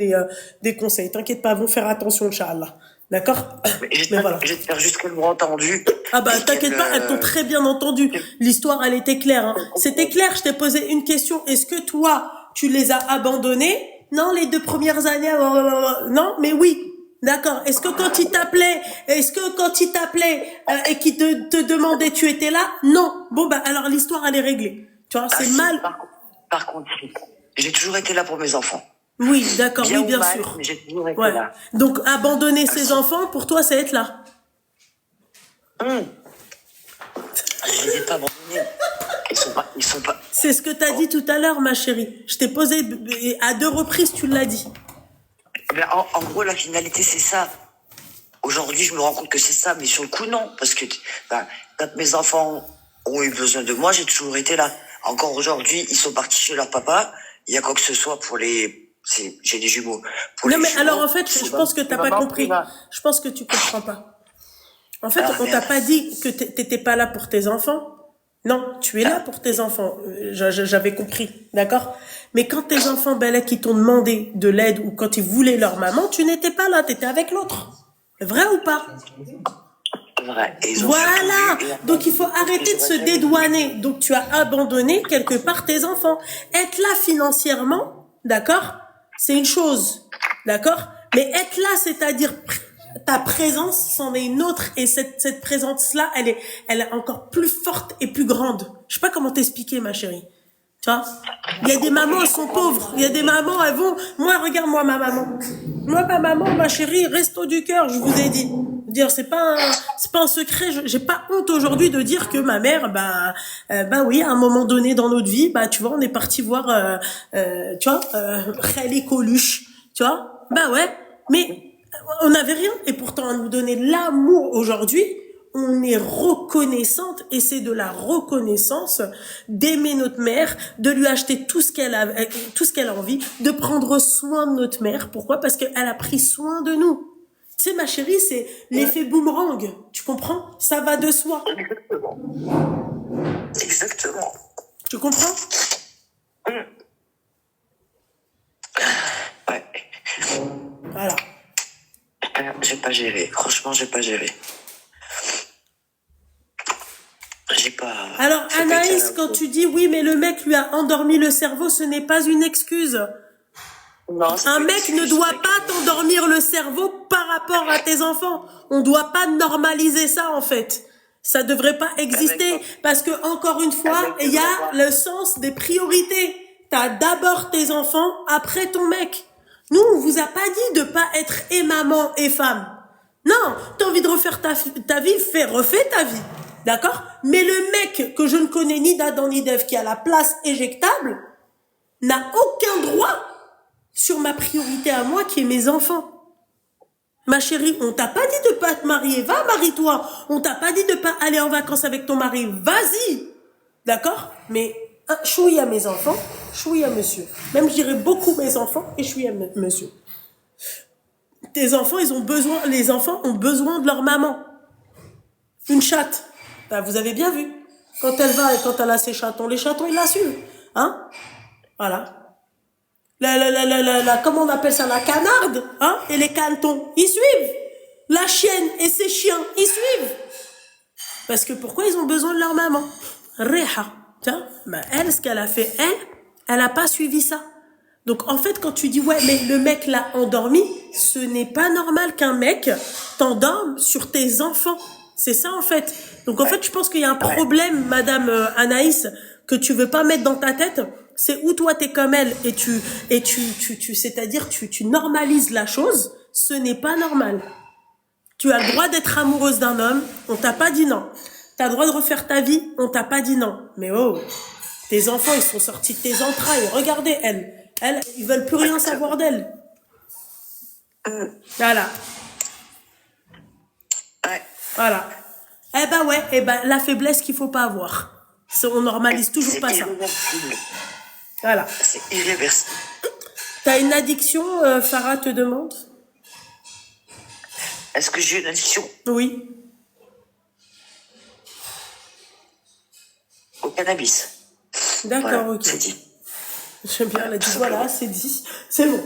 B: des conseils. T'inquiète pas, vont faire attention, Inch'Allah. D'accord?
E: Mais voilà. J'espère juste qu'elles m'ont entendu.
B: Ah bah, t'inquiète pas, elles t'ont très bien entendu. L'histoire, elle était claire. Hein. C'était clair, je t'ai posé une question. Est-ce que toi, tu les as abandonnés? Non, les 2 premières années, non, mais oui. D'accord. Est-ce que quand il t'appelait et qu'il te demandait, tu étais là? Non. Bon, bah, alors l'histoire, elle est réglée. Tu vois, c'est mal.
E: Par contre, j'ai toujours été là pour mes enfants.
B: Oui, d'accord, oui, bien sûr.
E: Mais j'ai toujours été là.
B: Donc, abandonner ses enfants, pour toi, c'est être là.
E: Je les ai pas abandonnés. Ils sont pas.
B: C'est ce que t'as dit tout à l'heure, ma chérie. Je t'ai posé à 2 reprises, tu l'as dit.
E: Ben, en gros, la finalité, c'est ça. Aujourd'hui, je me rends compte que c'est ça, mais sur le coup, non. Parce que quand mes enfants ont eu besoin de moi, j'ai toujours été là. Encore aujourd'hui, ils sont partis chez leur papa. Il y a quoi que ce soit pour les... J'ai des jumeaux.
B: Non, mais alors, en fait, je pense que t'as pas compris. Je pense que tu comprends pas. En fait, on t'a pas dit que t'étais pas là pour tes enfants. Non, tu es là pour tes enfants. J'avais compris, d'accord? Mais quand tes enfants, qui t'ont demandé de l'aide ou quand ils voulaient leur maman, tu n'étais pas là, t'étais avec l'autre. Vrai ou pas?
E: Vrai.
B: Voilà. Donc il faut arrêter de se dédouaner. Donc tu as abandonné quelque part tes enfants. Être là financièrement, d'accord? C'est une chose, d'accord? Mais être là, c'est-à-dire ta présence, c'en est une autre, et cette présence-là, elle est encore plus forte et plus grande. Je sais pas comment t'expliquer, ma chérie. Tu vois? Il y a des mamans, elles sont pauvres. Il y a des mamans, elles vont... Moi, regarde-moi ma maman. Moi, ma maman, ma chérie, resto du cœur, je vous ai dit. Dire, c'est pas un secret. J'ai pas honte aujourd'hui de dire que ma mère, oui, à un moment donné dans notre vie, tu vois, on est parti voir, tu vois, les Coluche, tu vois. Ouais. Mais, on n'avait rien. Et pourtant, à nous donner l'amour aujourd'hui, on est reconnaissante, et c'est de la reconnaissance d'aimer notre mère, de lui acheter tout ce qu'elle a envie, de prendre soin de notre mère. Pourquoi? Parce qu'elle a pris soin de nous. Tu sais, ma chérie, c'est l'effet boomerang. Tu comprends? Ça va de soi.
E: Exactement.
B: Tu comprends?
E: Ouais.
B: Voilà.
E: J'ai pas géré. Franchement, j'ai pas géré.
B: Alors, Anaïs, quand tu dis oui, mais le mec lui a endormi le cerveau, ce n'est pas une excuse.
E: Non,
B: un mec ne doit pas t'endormir le cerveau par rapport à tes enfants. On doit pas normaliser ça, en fait. Ça devrait pas exister. Parce que, encore une fois, il y a le sens des priorités. T'as d'abord tes enfants, après ton mec. Nous, on vous a pas dit de pas être et maman et femme. Non, t'as envie de refaire ta vie, refais ta vie. D'accord? Mais le mec que je ne connais ni d'Adam ni d'Ève qui a la place éjectable n'a aucun droit sur ma priorité à moi qui est mes enfants. Ma chérie, on t'a pas dit de pas te marier, va marie-toi. On t'a pas dit de pas aller en vacances avec ton mari, vas-y. D'accord? Mais chouille à mes enfants, chouille à monsieur. Même je dirais beaucoup mes enfants et chouille à monsieur. Les enfants ont besoin de leur maman. Une chatte. Vous avez bien vu. Quand elle va et quand elle a ses chatons, les chatons, ils la suivent. Hein? Voilà. Comment on appelle ça? La canarde, hein? Et les canetons, ils suivent. La chienne et ses chiens, ils suivent. Parce que pourquoi ils ont besoin de leur maman? Reha. Tiens, bah elle, ce qu'elle a fait, elle a pas suivi ça. Donc en fait, quand tu dis ouais, mais le mec l'a endormi, ce n'est pas normal qu'un mec t'endorme sur tes enfants. C'est ça en fait. Donc en fait, je pense qu'il y a un problème, Madame Anaïs, que tu veux pas mettre dans ta tête. C'est où toi t'es comme elle et c'est-à-dire tu normalises la chose. Ce n'est pas normal. Tu as le droit d'être amoureuse d'un homme, on t'a pas dit non. T'as le droit de refaire ta vie, on t'a pas dit non. Mais oh, tes enfants, ils sont sortis de tes entrailles. Regardez, elles, ils veulent plus rien savoir d'elle. Voilà.
E: Ouais.
B: Voilà. Eh ben ouais, la faiblesse qu'il faut pas avoir. On normalise toujours pas ça. Voilà.
E: C'est irréversible.
B: T'as une addiction, Farah te demande?
E: Est-ce que j'ai une addiction
B: Oui.
E: au cannabis?
B: D'accord,
E: Voilà,
B: ok.
E: c'est dit.
B: J'aime bien, elle a dit voilà, c'est dit. C'est bon.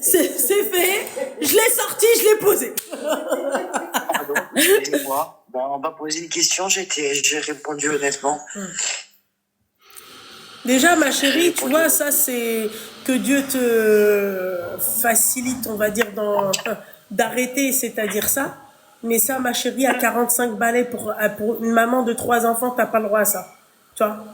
B: C'est fait. Je l'ai sorti, je l'ai posé.
E: Pardon, excusez-moi. Bon, on m'a posé une question, j'ai répondu honnêtement.
B: Déjà, ma chérie, tu vois, ça, c'est que Dieu te facilite, on va dire, d'arrêter, c'est-à-dire ça. Mais ça, ma chérie, à 45 balais pour une maman de 3 enfants, t'as pas le droit à ça. Tu vois?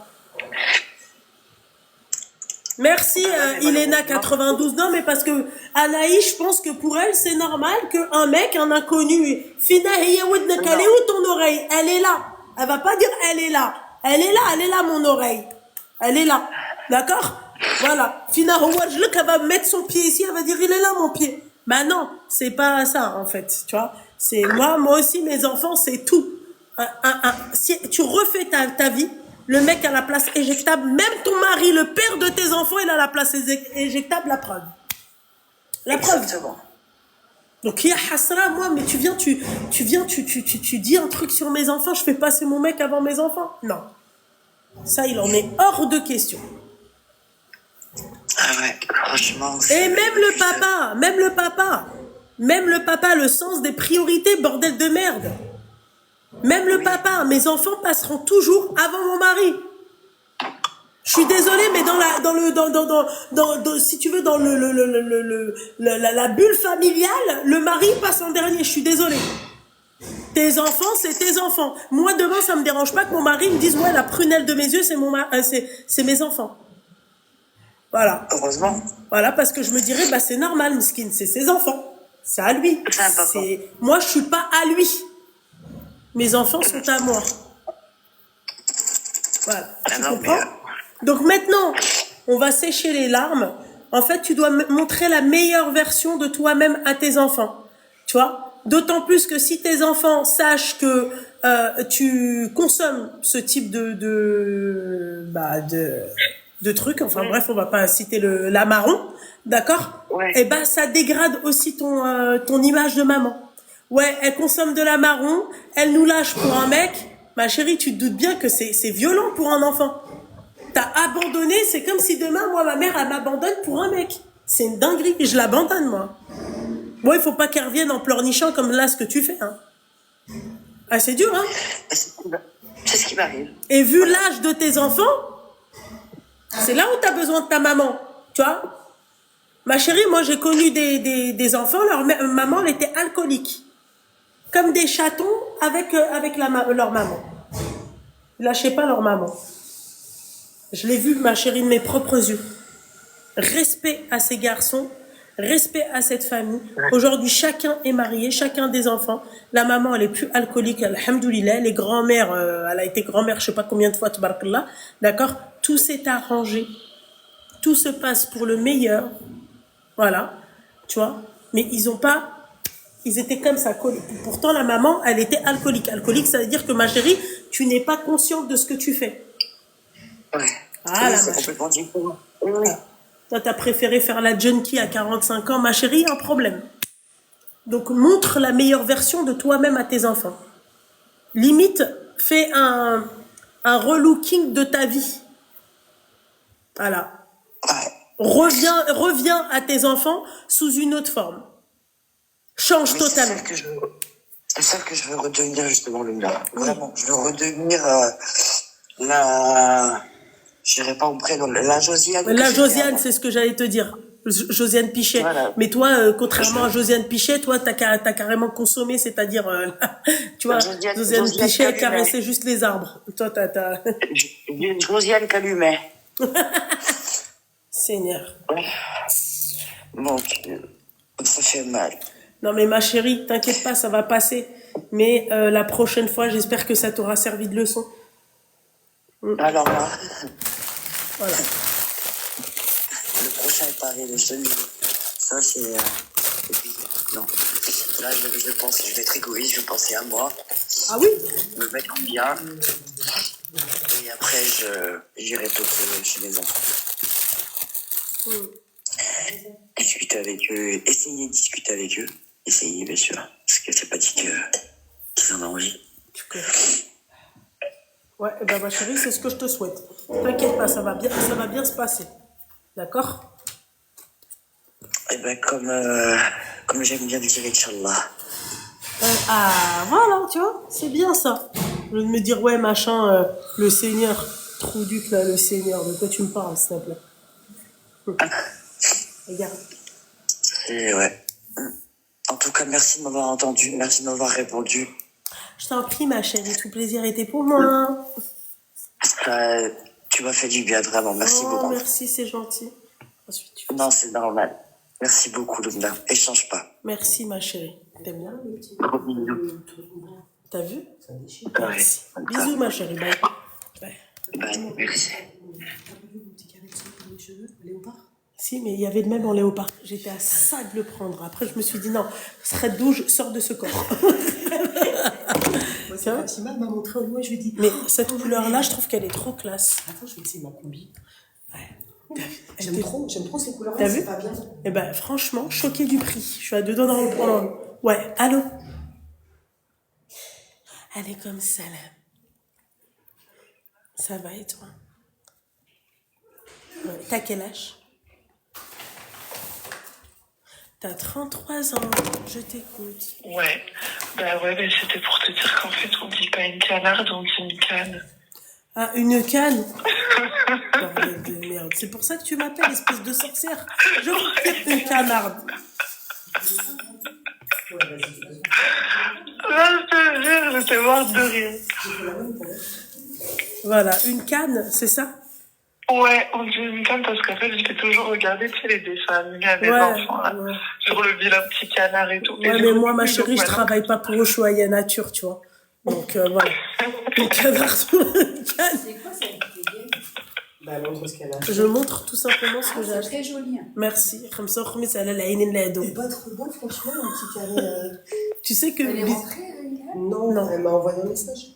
B: Merci, Iléna 92. Non, mais parce que Anaïs, je pense que pour elle, c'est normal qu'un mec, un inconnu, Fina, elle est où ton oreille? Elle est là. Elle va pas dire elle est là. Elle est là, mon oreille. Elle est là. D'accord? Voilà. Fina, elle va mettre son pied ici, elle va dire il est là, mon pied. Bah non, c'est pas ça, en fait. Tu vois? C'est moi aussi, mes enfants, c'est tout. Si tu refais ta vie, le mec a la place éjectable, même ton mari, le père de tes enfants, il a la place éjectable, la preuve. La preuve.
E: Exactement.
B: Donc, il y a Hasra, moi, mais tu dis un truc sur mes enfants, je fais passer mon mec avant mes enfants. Non. Ça, il en est hors de question.
E: Ah ouais, franchement.
B: Et même le papa, le sens des priorités, bordel de merde. Même le papa, mes enfants passeront toujours avant mon mari. Je suis désolée, mais si tu veux, dans la bulle familiale, le mari passe en dernier. Je suis désolée. Tes enfants, c'est tes enfants. Moi, demain, ça me dérange pas que mon mari me dise, ouais, la prunelle de mes yeux, c'est mes enfants. Voilà.
E: Heureusement.
B: Voilà, parce que je me dirais, bah, c'est normal, Miskin, c'est ses enfants. C'est à lui.
E: C'est
B: moi, je suis pas à lui. Mes enfants sont à moi. Voilà. Tu comprends? Donc maintenant, on va sécher les larmes. En fait, tu dois montrer la meilleure version de toi-même à tes enfants. Tu vois? D'autant plus que si tes enfants sachent que tu consommes ce type de trucs, enfin bref, on va pas citer la marron, d'accord?
E: Ouais.
B: Et ben ça dégrade aussi ton image de maman. Ouais, elle consomme de la marron, elle nous lâche pour un mec. Ma chérie, tu te doutes bien que c'est violent pour un enfant. T'as abandonné, c'est comme si demain, moi, ma mère, elle m'abandonne pour un mec. C'est une dinguerie, je l'abandonne, moi. Bon, il faut pas qu'elle revienne en pleurnichant comme là, ce que tu fais, hein. Ah, c'est dur, hein.
E: C'est ce qui m'arrive.
B: Et vu l'âge de tes enfants, c'est là où t'as besoin de ta maman, tu vois. Ma chérie, moi, j'ai connu des enfants, leur maman, elle était alcoolique. Comme des chatons avec leur maman. Ils lâchaient pas leur maman. Je l'ai vu, ma chérie, de mes propres yeux. Respect à ces garçons, respect à cette famille. Aujourd'hui, chacun est marié, chacun des enfants. La maman, elle est plus alcoolique, alhamdoulilah. Les grands-mères, elle a été grand-mère, je sais pas combien de fois, tabarakallah. D'accord? Tout s'est arrangé. Tout se passe pour le meilleur. Voilà. Tu vois? Mais ils étaient comme ça. Pourtant, la maman, elle était alcoolique. Alcoolique, ça veut dire que, ma chérie, tu n'es pas consciente de ce que tu fais.
E: Ouais.
B: Ah,
E: c'est complètement différent. Oui.
B: Toi, t'as préféré faire la junkie à 45 ans, ma chérie, un problème. Donc, montre la meilleure version de toi-même à tes enfants. Limite, fais un relooking de ta vie. Voilà.
E: Ouais.
B: Reviens à tes enfants sous une autre forme. Change totalement.
E: C'est ça que je veux redevenir, justement, Luna. Vraiment, je veux redevenir Je dirais pas mon prénom, la Josiane. que
B: La
E: j'étais
B: Josiane,
E: avant.
B: c'est ce que j'allais te dire. Josiane Pichet.
E: Voilà.
B: Mais toi, contrairement à Josiane Pichet, toi, t'as carrément consommé, c'est-à-dire, tu vois, Josiane Pichet
E: Calumet.
B: caressait juste les arbres. Toi, t'as...
E: Josiane Calumet.
B: Seigneur.
E: Mon Dieu, ça fait mal.
B: Non, mais ma chérie, t'inquiète pas, ça va passer. Mais la prochaine fois, j'espère que ça t'aura servi de leçon.
E: Alors là,
B: Voilà.
E: le prochain est pareil, je te le dis. Ça, c'est... et puis, non. Là, je pense que je vais être égoïste, je vais penser à moi,
B: Ah oui?
E: me mettre bien. Et après, j'irai peut-être chez les enfants. Discuter avec eux, essayer de discuter avec eux. Essayer, bien sûr. Parce que c'est pas dit qu'ils en ont envie.
B: Tu connais. Ouais, et ben ma chérie, c'est ce que je te souhaite. T'inquiète pas, ça va bien se passer. D'accord?
E: Et ben, comme j'aime bien le dire, Inch'Allah.
B: Ah, voilà, tu vois, c'est bien ça. Au lieu de me dire, ouais, machin, le Seigneur, Trouduc, là, le Seigneur, de quoi tu me parles, s'il te plaît? Regarde.
E: Et ouais. En tout cas, merci de m'avoir entendu, merci de m'avoir répondu.
B: Je t'en prie, ma chérie, tout plaisir était pour moi.
E: Tu m'as fait du bien, vraiment, merci
B: Oh,
E: beaucoup.
B: merci, c'est gentil. Ensuite, tu fais
E: Non, c'est normal. Merci beaucoup, Lumna. Échange pas.
B: Merci, ma chérie. T'aimes bien le petit?
E: Gros bisous.
B: T'as vu?
E: Ouais.
B: Merci. Bisous, ma chérie. Bye. Bye.
E: Bye, merci.
B: Si, mais il y avait le même en léopard. J'étais à ça de le prendre. Après, je me suis dit, non, ce serait douche, sors de ce corps.
F: Fatima m'a montré au loin, je lui ai dit.
B: Mais cette couleur-là, je trouve qu'elle est trop classe.
F: Attends, je vais essayer ma combi.
B: Ouais.
F: J'aime trop ces couleurs-là,
B: T'as
F: c'est
B: vu?
F: pas bien.
B: Eh ben, franchement, choquée du prix. Je suis à deux doigts dans le prendre. Ouais, allô? Elle est comme ça, là. Ça va et toi? Ouais. T'as quel âge? T'as 33 ans, je t'écoute.
G: Ouais, bah c'était pour te dire qu'en fait, on dit pas une canarde, on dit une canne.
B: Ah, une canne? Bordel de merde. C'est pour ça que tu m'appelles, espèce de sorcière. Je veux dire une canarde.
G: Là, je te jure, j'étais morte de rire.
B: Voilà, une canne, c'est ça?
G: Ouais, on dit une canne parce qu'en fait, j'étais toujours regardé, tu sais, les dessins animés avec les
B: Ouais,
G: enfants, là,
B: ouais.
G: sur le vilain petit canard et tout.
B: Ouais,
G: Et
B: mais
G: du
B: moi,
G: coup,
B: ma
G: donc,
B: chérie, je
G: maintenant-
B: travaille pas pour Ushuaïa Nature, tu vois. Donc, voilà. Une canard sur une canne.
A: C'est quoi ça?
F: Bah, montre ce qu'elle a.
B: Je montre tout simplement ce que j'ai
A: C'est
B: acheté.
A: très joli. Hein.
B: Merci. Comme ça, on remet ça là, la haine et la dos.
F: C'est pas trop beau, franchement, un petit carré.
B: Tu sais que...
A: Elle est rentrée, Lina?
F: Non,
B: Non.
F: elle m'a envoyé un message.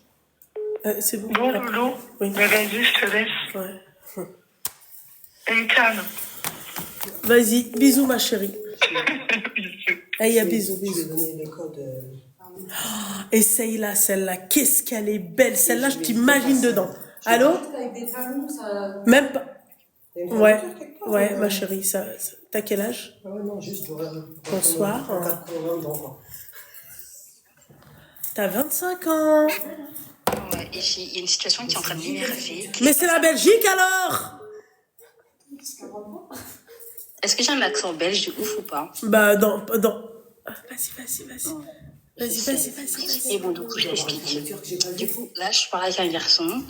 B: C'est bon.
G: Bon,
B: après.
G: Loulou,
B: Oui.
G: mais vas-y, je te laisse.
B: Ouais.
G: Une canne.
B: Vas-y, bisous, ma chérie. Hey, bisous,
F: Je lui ai
B: bisous.
F: donné le code.
B: Essaye-la, celle-là. Qu'est-ce qu'elle est belle. Celle-là, je t'imagine dedans. Allô?
A: Avec des talons, ça...
B: Même pas.
F: Il y a une
B: Ouais,
F: fermeture quelque part,
B: ouais, ma chérie. T'as quel âge?
F: Ah ouais, non, juste pour.
B: Bonsoir.
F: En cas de commande, non.
B: T'as 25 ans.
D: Ouais, et il y a une situation qui est en train de m'énerver.
B: Mais c'est la Belgique alors?
D: Est-ce que j'ai un accent belge de ouf ou pas?
B: Bah, Ah, vas-y.
D: Et bon, du coup, je l'explique. Du coup, là, je parle avec un garçon.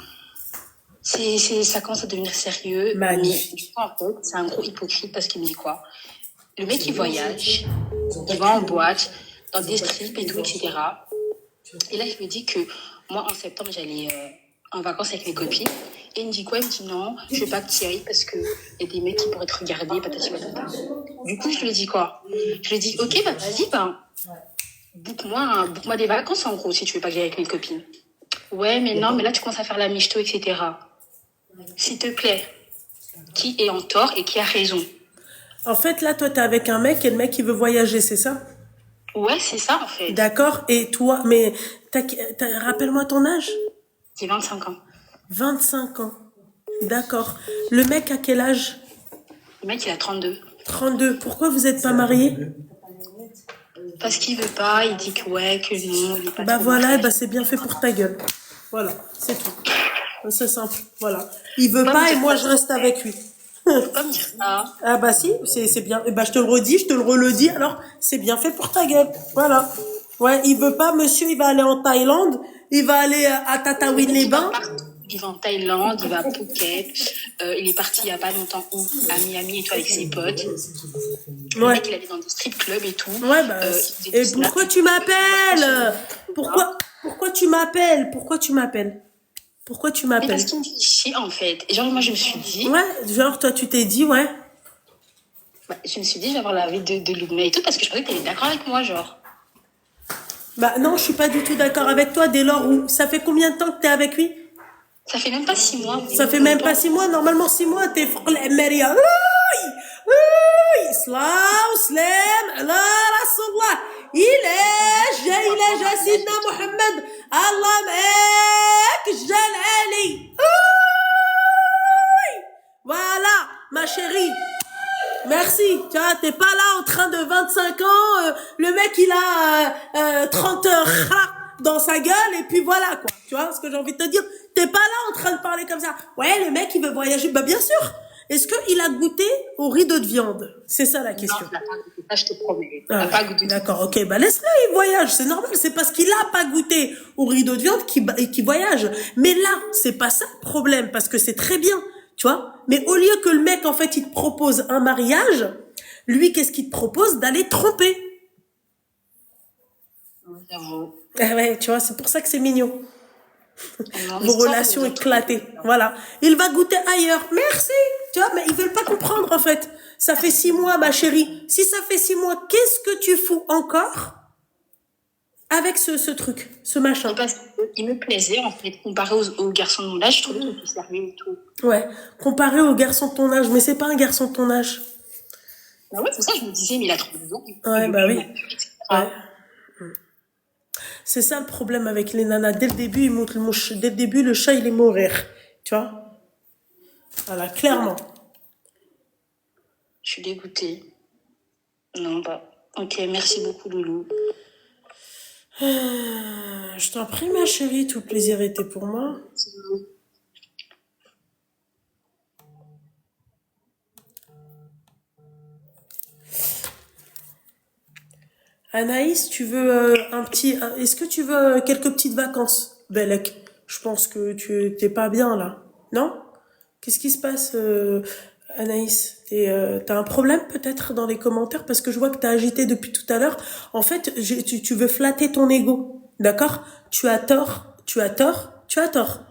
D: Ça commence à devenir sérieux.
B: Magnifique.
D: Mais du coup, en fait, c'est un gros hypocrite parce qu'il me dit quoi? Le mec, il voyage, il va en boîte, dans des strips et tout, etc. Et là, il me dit que moi, en septembre, j'allais en vacances avec mes copines. Et il me dit quoi? Il me dit non, je veux pas que tu y ailles parce qu'il y a des mecs qui pourraient te regarder, patati patata. Du coup, je lui ai dit quoi? Je lui ai dit, ok, bah vas-y, book-moi des vacances en gros, si tu veux pas que j'aille avec mes copines. Ouais, mais non, mais là, tu commences à faire la michto, etc. S'il te plaît, qui est en tort et qui a raison?
B: En fait, là, toi, t'es avec un mec et le mec, il veut voyager, c'est ça?
D: Ouais, c'est ça, en fait.
B: D'accord. Et toi, mais rappelle-moi ton âge?
D: J'ai 25 ans.
B: 25 ans. D'accord. Le mec a quel âge?
D: Le mec, il a 32.
B: 32. Pourquoi vous n'êtes pas mariés?
D: Parce qu'il veut pas, il dit que ouais, que non, il est pas
B: Bah
D: trop
B: voilà,
D: marié.
B: bah c'est bien fait pour ta gueule. Voilà, c'est tout. C'est simple, voilà. Il veut pas et moi je reste avec lui.
D: Faut pas me dire ça.
B: Ah bah si, c'est bien. Et bah je te le redis, je te le redis, alors c'est bien fait pour ta gueule. Voilà. Ouais, il veut pas, monsieur, il va aller en Thaïlande, il va aller à Tataouine-les-Bains.
D: Il va en Thaïlande, il va à Phuket. Il est parti il y a pas longtemps à Miami et tout avec ses potes. Le mec, il allait dans des strip clubs et tout.
B: Ouais, bah, et pourquoi tu m'appelles? Pourquoi tu m'appelles? Pourquoi tu m'appelles? Pourquoi tu
D: Mais
B: m'appelles?
D: parce qu'il me fait chier, en fait. Et genre, moi, je me suis dit...
B: Ouais, genre, toi, tu t'es dit, ouais.
D: Bah, je me suis dit, je vais avoir la vie de Luna et tout, parce que je pensais que t'étais d'accord avec moi, genre.
B: Bah non, je suis pas du tout d'accord avec toi dès lors où... Ça fait combien de temps que t'es avec lui?
D: Ça fait même pas 6 mois.
B: Ça fait même pas 6 mois. Normalement, 6 mois, t'es fort la Maria. Islam, Islam, Allah, Rasulullah. Il est Sidna Mohammed. Allah mek, Jal Ali. Voilà, ma chérie. Merci. Tu vois, t'es pas là en train de 25 ans. Le mec, il a 30 heures dans sa gueule et puis voilà quoi. Tu vois ce que j'ai envie de te dire? T'es pas là en train de parler comme ça. Ouais, le mec il veut voyager. Bah bien sûr. Est-ce que il a goûté au rideau de viande? C'est ça la question.
D: Non, il n'a pas goûté ça, je te promets. Il
B: Ah,
D: n'a pas goûté.
B: d'accord, ok. Bah laisse-le, il voyage. C'est normal. C'est parce qu'il a pas goûté au rideau de viande qu'il voyage. Mais là, c'est pas ça le problème parce que c'est très bien, tu vois. Mais au lieu que le mec en fait il te propose un mariage, lui qu'est-ce qu'il te propose? D'aller tromper.
D: J'avoue.
B: Ah ouais, tu vois, c'est pour ça que c'est mignon.
D: Non,
B: Vos relations éclatées. Voilà. Il va goûter ailleurs. Merci. Tu vois, mais ils veulent pas comprendre, en fait. Ça fait 6 mois, ma chérie. Si ça fait 6 mois, qu'est-ce que tu fous encore avec ce truc, ce machin?
D: Parce qu'il me plaisait, en fait, comparé aux garçons de mon âge, je trouvais qu'il était sérieux et tout.
B: Ouais. Comparé au garçon de ton âge. Mais c'est pas un garçon de ton âge.
D: Bah ouais, c'est ça, je me disais, mais il a trop de ans.
B: Ouais, bah oui. Ouais. C'est ça le problème avec les nanas. Dès le début, ils montrent dès le début, le chat, il est mourir. Tu vois? Voilà, clairement.
D: Je suis dégoûtée. Non, bah, ok, merci beaucoup, Loulou.
B: Je t'en prie, ma chérie, tout le plaisir était pour moi. Anaïs, tu veux est-ce que tu veux quelques petites vacances, Belek? Je pense que t'es pas bien là, non? Qu'est-ce qui se passe, Anaïs? T'as un problème peut-être dans les commentaires parce que je vois que t'as agité depuis tout à l'heure. En fait, tu veux flatter ton ego, d'accord? Tu as tort, tu as tort, tu as tort.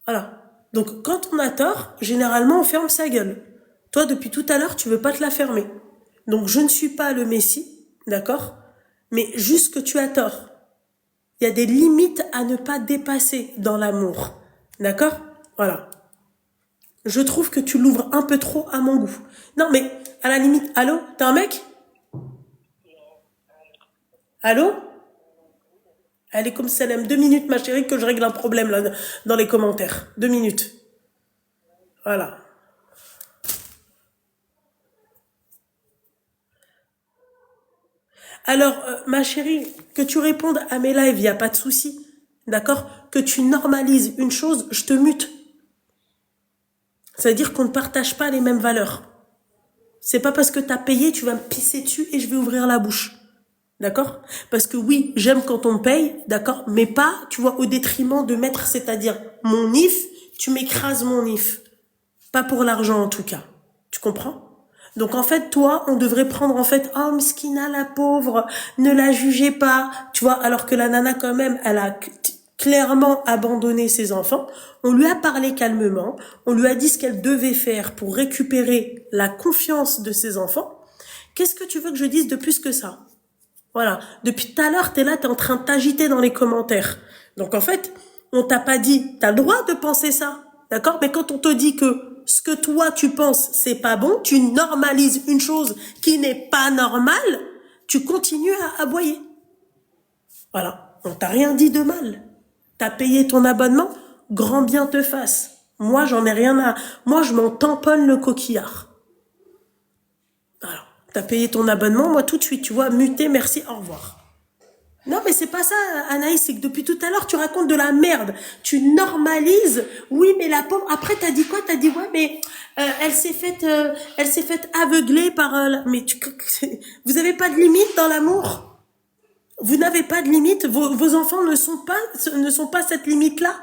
B: Voilà. Donc quand on a tort, généralement on ferme sa gueule. Toi, depuis tout à l'heure, tu veux pas te la fermer. Donc je ne suis pas le Messie, d'accord? Mais juste que tu as tort. Il y a des limites à ne pas dépasser dans l'amour. D'accord? Voilà. Je trouve que tu l'ouvres un peu trop à mon goût. Non, mais à la limite, allô? T'es un mec? Allô? Allez, comme salam. 2 minutes, ma chérie, que je règle un problème là dans les commentaires. 2 minutes. Voilà. Alors, ma chérie, que tu répondes à mes lives, il n'y a pas de souci. D'accord? Que tu normalises une chose, je te mute. Ça veut dire qu'on ne partage pas les mêmes valeurs. C'est pas parce que t'as payé, tu vas me pisser dessus et je vais ouvrir la bouche. D'accord? Parce que oui, j'aime quand on me paye, d'accord? Mais pas, tu vois, au détriment de mettre, c'est-à-dire mon if, tu m'écrases mon if. Pas pour l'argent en tout cas. Tu comprends? Donc en fait, toi, on devrait prendre en fait, oh Mskina la pauvre, ne la jugez pas, tu vois, alors que la nana quand même, elle a clairement abandonné ses enfants. On lui a parlé calmement, on lui a dit ce qu'elle devait faire pour récupérer la confiance de ses enfants. Qu'est-ce que tu veux que je dise de plus que ça? Voilà, depuis tout à l'heure, t'es là, t'es en train de t'agiter dans les commentaires. Donc en fait, on t'a pas dit, t'as le droit de penser ça, d'accord? Mais quand on te dit que ce que toi tu penses, c'est pas bon, tu normalises une chose qui n'est pas normale, tu continues à aboyer. Voilà, on t'a rien dit de mal. T'as payé ton abonnement, grand bien te fasse. Moi, j'en ai rien à... Moi, je m'en tamponne le coquillard. Voilà, t'as payé ton abonnement, moi tout de suite, tu vois, muté, merci, au revoir. Non, mais c'est pas ça, Anaïs, c'est que depuis tout à l'heure, tu racontes de la merde. Tu normalises. Oui, mais la pauvre. Après, t'as dit quoi? T'as dit, ouais, mais elle s'est faite aveugler par. Mais vous avez pas de limite dans l'amour? Vous n'avez pas de limite? Vos enfants ne sont pas cette limite-là?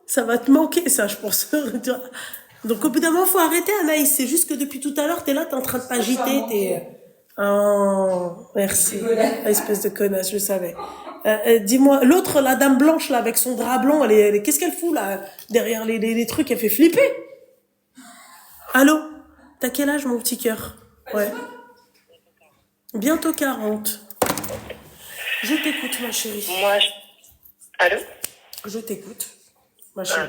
B: Ça va te manquer, ça, je pense. Donc, au bout d'un moment, faut arrêter, Anaïs. C'est juste que depuis tout à l'heure, t'es là, t'es en train de t'agiter, Oh, merci. Espèce de connasse, je savais. Dis-moi, l'autre, la dame blanche, là, avec son drap blanc, qu'est-ce qu'elle fout, là, derrière les trucs? Elle fait flipper. Allô? T'as quel âge, mon petit cœur? Ouais. Bientôt 40. Je t'écoute, ma chérie.
G: Allô?
B: Je t'écoute, ma chérie.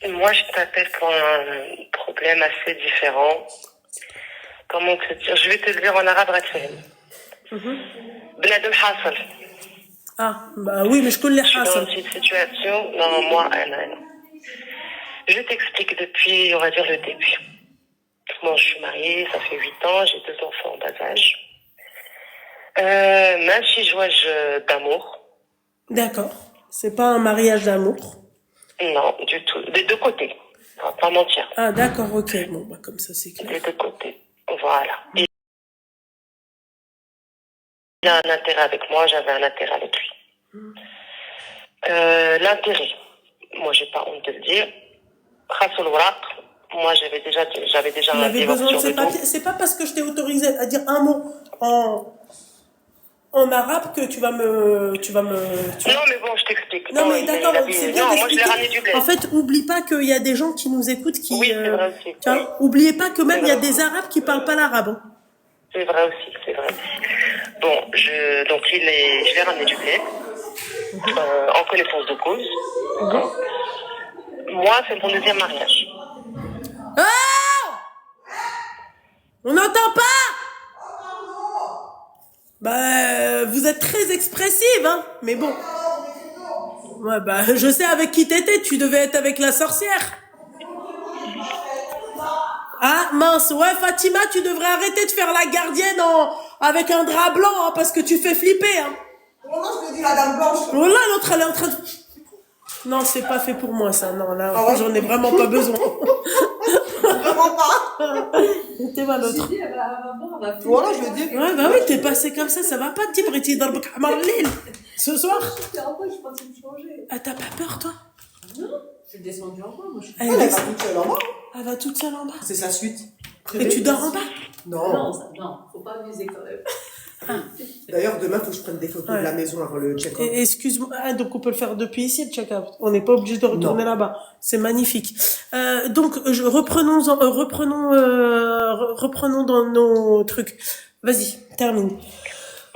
G: Moi, je t'appelle pour un problème assez différent. Comment te dire? Je vais te le dire en arabe, Ratfel. Bnadem Hassel.
B: Ah, bah oui, mais je connais
G: Je suis dans
B: Hassan.
G: une petite situation. Non, moi, non. Je t'explique depuis, on va dire, le début. Moi, je suis mariée, ça fait 8 ans, j'ai 2 enfants en bas âge. Même si je vois d'amour.
B: D'accord. C'est pas un mariage d'amour.
G: Non, du tout. Des deux côtés. On va pas mentir.
B: Ah, d'accord, ok. Bon, bah, comme ça, c'est clair.
G: Des deux côtés. Voilà. Et il a un intérêt avec moi, j'avais un intérêt avec lui. L'intérêt, moi, j'ai pas honte de le dire. Khassoul Waraq, moi, j'avais déjà
B: Il
G: un
B: avait
G: divorce
B: besoin de
G: sur
B: ses
G: le dos.
B: papiers. C'est pas parce que je t'ai autorisé à dire un mot en arabe que tu vas me.
G: Non, mais bon, je t'explique.
B: Non,
G: Bon,
B: mais d'accord, c'est bien
G: non, moi, je l'ai ramené
B: d'expliquer.
G: du bled.
B: En fait, oublie pas qu'il y a des gens qui nous écoutent qui.
G: Oui, c'est vrai aussi.
B: Tu vois, oubliez pas que même il y a des arabes qui parlent pas l'arabe. Hein.
G: C'est vrai aussi, c'est vrai. Bon, donc je l'ai ramené du bled, en connaissance de cause. Moi, c'est mon deuxième mariage.
B: Oh, on n'entend pas. Bah, vous êtes très expressive, hein. Mais bon. Ouais, bah, je sais avec qui t'étais. Tu devais être avec la sorcière. Ah, mince. Ouais, Fatima, tu devrais arrêter de faire la gardienne avec un drap blanc, hein, parce que tu fais flipper, hein.
C: Oh non, je te dis la dame blanche.
B: Voilà, l'autre, elle est en train de... Non, c'est pas fait pour moi, ça. Non, là,
C: Ah ouais?
B: j'en ai vraiment pas besoin.
C: Vraiment pas.
B: T'es mal, l'autre.
C: Voilà, je le dis.
B: Ouais, bah oui, t'es passé comme ça va pas, petit Briti, dans le Kamarlil. Ce soir. Ah, t'as pas peur, toi?
A: Je suis descendue en bas, moi.
B: Elle,
C: Elle va
B: descend-
C: toute seule en bas.
B: elle va toute seule en bas.
F: C'est sa suite.
B: Et tu dors en bas?
F: Non.
A: Non, faut pas abuser quand même.
F: D'ailleurs, demain, faut que je prenne des photos de la maison avant le check-out.
B: Excuse-moi, donc on peut le faire depuis ici, le check-out. On n'est pas obligé de retourner là-bas. C'est magnifique. Donc, reprenons dans nos trucs. Vas-y, termine.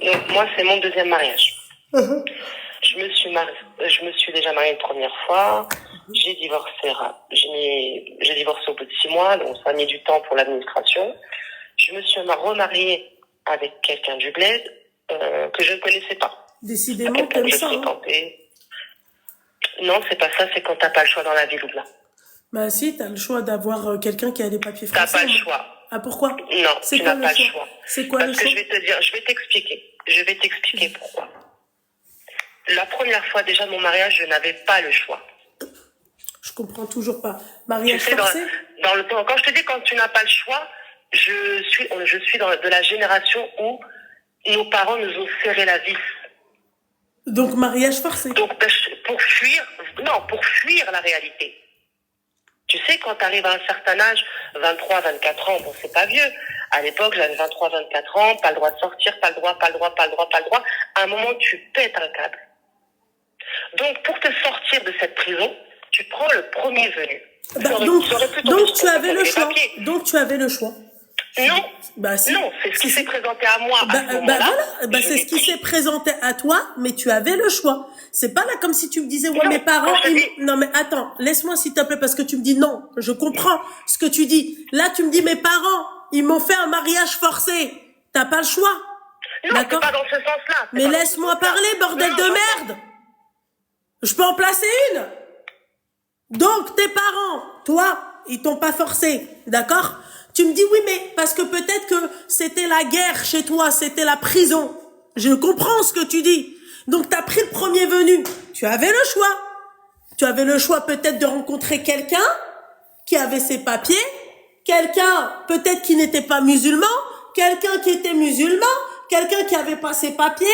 G: Donc, moi, c'est mon deuxième mariage. Je me suis déjà mariée une première fois. J'ai divorcé au bout de 6 mois, donc ça a mis du temps pour l'administration. Je me suis remariée avec quelqu'un du bled que je ne connaissais pas.
B: Décidément,
G: Quelqu'un
B: t'aimes
G: que je
B: ça. Hein.
G: fréquentais. Non, c'est pas ça, c'est quand t'as pas le choix dans la vie, Loubna.
B: Bah si, t'as le choix d'avoir quelqu'un qui a des papiers
G: T'as
B: français.
G: pas le
B: hein.
G: choix.
B: Ah, pourquoi?
G: Non,
B: C'est
G: tu
B: quoi
G: n'as
B: le
G: pas
B: choix?
G: le choix.
B: C'est quoi
G: Parce
B: le
G: que
B: choix?
G: je vais te dire, je vais t'expliquer pourquoi. La première fois déjà de mon mariage, je n'avais pas le choix.
B: Je comprends toujours pas.
G: Tu
B: Mariage
G: sais,
B: forcé?
G: dans le temps, quand je te dis quand tu n'as pas le choix, je suis de la génération où nos parents nous ont serré la vis.
B: Donc mariage forcé.
G: Donc pour fuir la réalité. Tu sais, quand tu arrives à un certain âge, 23, 24 ans, bon, c'est pas vieux. À l'époque, j'avais 23, 24 ans, pas le droit de sortir, pas le droit. À un moment, tu pètes un câble. Donc, pour te sortir de cette prison, tu prends le premier venu.
B: Donc tu avais le choix. Donc tu avais le choix.
G: Non.
B: Bah, si.
G: Non, c'est ce qui s'est présenté à moi à ce moment-là.
B: Voilà, bah, c'est ce qui s'est présenté à toi, mais tu avais le choix. C'est pas là comme si tu me disais, ouais,
G: Non,
B: mes parents,
G: je dis-
B: non, mais attends, laisse-moi s'il te plaît, parce que tu me dis non, je comprends ce que tu dis. Là, tu me dis, mes parents, ils m'ont fait un mariage forcé. T'as pas le choix.
G: Non, c'est
B: D'accord?
G: pas dans ce sens-là.
B: Mais laisse-moi parler, bordel de merde! Je peux en placer une? Donc, tes parents, toi, ils t'ont pas forcé, d'accord? Tu me dis oui, mais parce que peut-être que c'était la guerre chez toi, c'était la prison. Je comprends ce que tu dis. Donc t'as pris le premier venu. Tu avais le choix. Tu avais le choix peut-être de rencontrer quelqu'un qui avait ses papiers, quelqu'un peut-être qui n'était pas musulman, quelqu'un qui était musulman, quelqu'un qui avait pas ses papiers,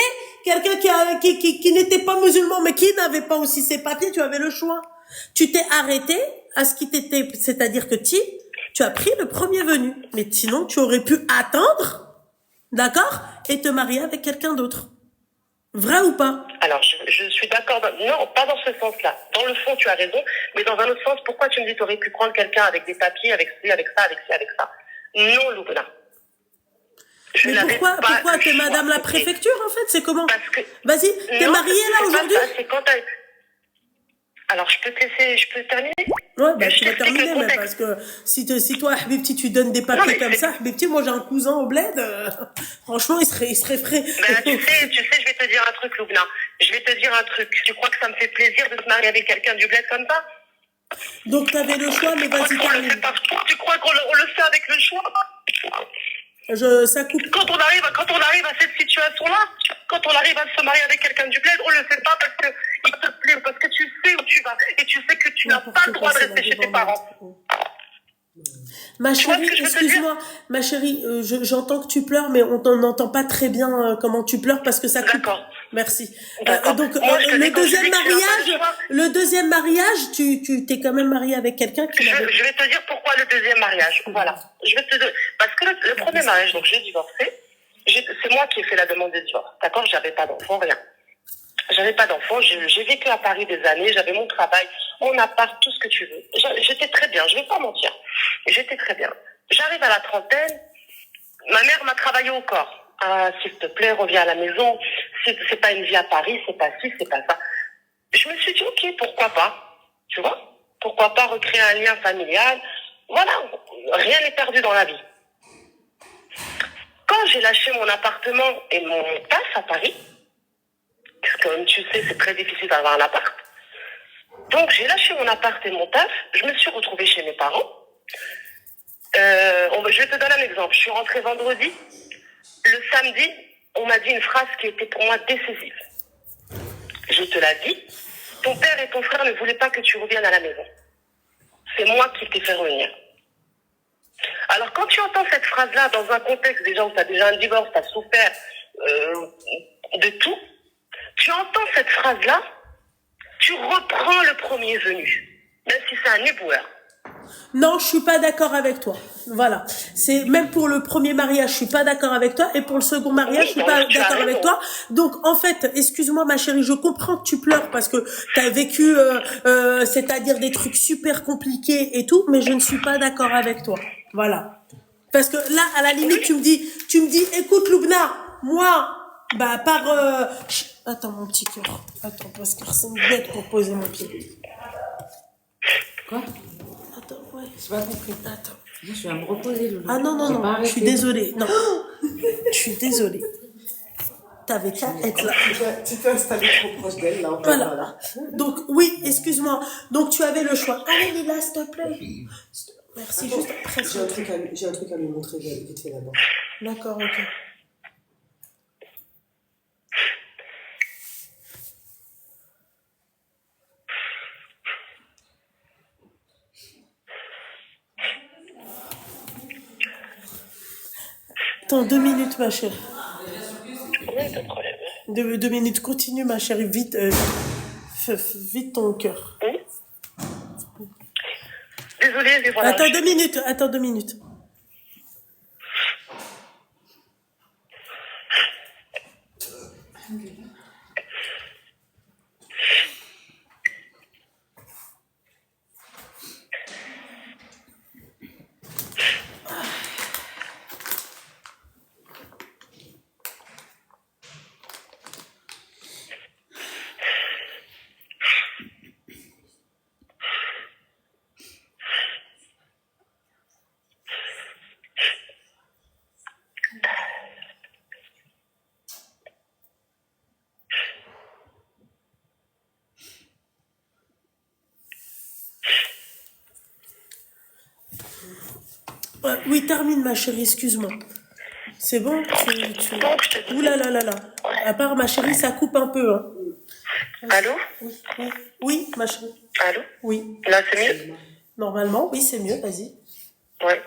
B: quelqu'un qui n'était pas musulman mais qui n'avait pas aussi ses papiers. Tu avais le choix. Tu t'es arrêté à ce qui t'était, c'est-à-dire que tu as pris le premier venu. Mais sinon, tu aurais pu attendre, d'accord, et te marier avec quelqu'un d'autre. Vrai ou pas?
G: Alors, je suis d'accord. Non, pas dans ce sens-là. Dans le fond, tu as raison. Mais dans un autre sens, pourquoi tu me dis que tu aurais pu prendre quelqu'un avec des papiers, avec ci, avec ça, avec ci, avec ça? Non, Loubna.
B: Mais pourquoi t'es madame la préfecture, en fait? C'est comment?
G: Parce que...
B: Vas-y, t'es mariée là aujourd'hui?
G: C'est quand t'as... Alors, je peux terminer?
B: Ouais, bah, tu vas terminer, mais parce que si toi, Habibti, tu donnes des papiers comme ça, Habibti, moi j'ai un cousin au bled, franchement, il serait frais.
G: Ben, tu sais, je vais te dire un truc, Loubna. Je vais te dire un truc. Tu crois que ça me fait plaisir de se marier avec quelqu'un du bled comme ça?
B: Donc, t'avais le choix, mais vas-y, termine.
G: Tu crois qu'on le fait avec le choix?
B: Ça coupe.
G: Quand on arrive à cette situation-là, quand on arrive à se marier avec quelqu'un du bled, on le fait pas parce que il te plaît, parce que tu sais où tu vas et tu sais que tu n'as pas le droit de rester chez tes parents.
B: Ma chérie, excuse-moi, ma chérie, j'entends que tu pleures, mais on n'entend pas très bien comment tu pleures parce que ça coupe.
G: D'accord.
B: Merci.
G: D'accord.
B: Donc
G: le
B: deuxième mariage, tu t'es quand même mariée avec quelqu'un qui
G: je vais te dire pourquoi le deuxième mariage. Voilà. Parce que le premier mariage, donc j'ai divorcé. C'est moi qui ai fait la demande de divorce. D'accord? J'avais pas d'enfant, rien. J'avais pas d'enfant. J'ai vécu à Paris des années. J'avais mon travail, mon appart, tout ce que tu veux. J'étais très bien. Je vais pas mentir. J'étais très bien. J'arrive à la trentaine. Ma mère m'a travaillé au corps. Ah, s'il te plaît, reviens à la maison. C'est pas une vie à Paris, c'est pas ci, c'est pas ça. Je me suis dit, ok, pourquoi pas? Tu vois? Pourquoi pas recréer un lien familial? Voilà. Rien n'est perdu dans la vie. Quand j'ai lâché mon appartement et mon taf à Paris, parce que comme tu sais, c'est très difficile d'avoir un appart. Donc, j'ai lâché mon appart et mon taf. Je me suis retrouvée chez mes parents. Je vais te donner un exemple. Je suis rentrée vendredi. Le samedi, on m'a dit une phrase qui était pour moi décisive. Je te l'ai dit. Ton père et ton frère ne voulaient pas que tu reviennes à la maison. C'est moi qui t'ai fait revenir. Alors, quand tu entends cette phrase-là dans un contexte déjà où tu as déjà un divorce, tu as souffert de tout, tu entends cette phrase-là, tu reprends le premier venu, même si c'est un éboueur.
B: Non, je suis pas d'accord avec toi. Voilà. C'est même pour le premier mariage, je suis pas d'accord avec toi, et pour le second mariage, je suis pas d'accord avec toi. Donc, en fait, excuse-moi, ma chérie, je comprends que tu pleures parce que t'as vécu, c'est-à-dire des trucs super compliqués et tout, mais je ne suis pas d'accord avec toi. Voilà. Parce que là, à la limite, tu me dis, écoute, Loubna, moi, bah, attends, mon petit cœur. Attends, parce que c'est une bête pour poser mon pied.
A: Quoi?
B: Attends, ouais.
A: J'ai pas compris.
B: Attends.
A: Je vais me reposer, Loulou.
B: Ah non, je suis désolée. Non, je suis désolée. T'avais qu'à être là.
F: Tu t'es installé trop proche d'elle, là.
B: Voilà. Donc, oui, excuse-moi. Donc, tu avais le choix. Allez, Lila, s'il te plaît. Merci,
F: Attends,
B: juste après.
F: j'ai un truc à lui montrer vite fait là-bas.
B: D'accord, ok. Attends, 2 minutes, ma chérie.
G: Oui, pas de problème.
B: 2 minutes, continue, ma chérie, vite. Vite ton cœur.
G: Désolée, mais voilà.
B: Attends 2 minutes. Oui, termine, ma chérie, excuse-moi. C'est bon
G: Donc, je te dis.
B: Ouh là là là là. À part, ma chérie, ça coupe un peu. Hein.
G: Allô?
B: Oui, ma chérie.
G: Allô?
B: Oui.
G: Là, c'est mieux?
B: Normalement, oui, c'est mieux, vas-y.
G: Ouais.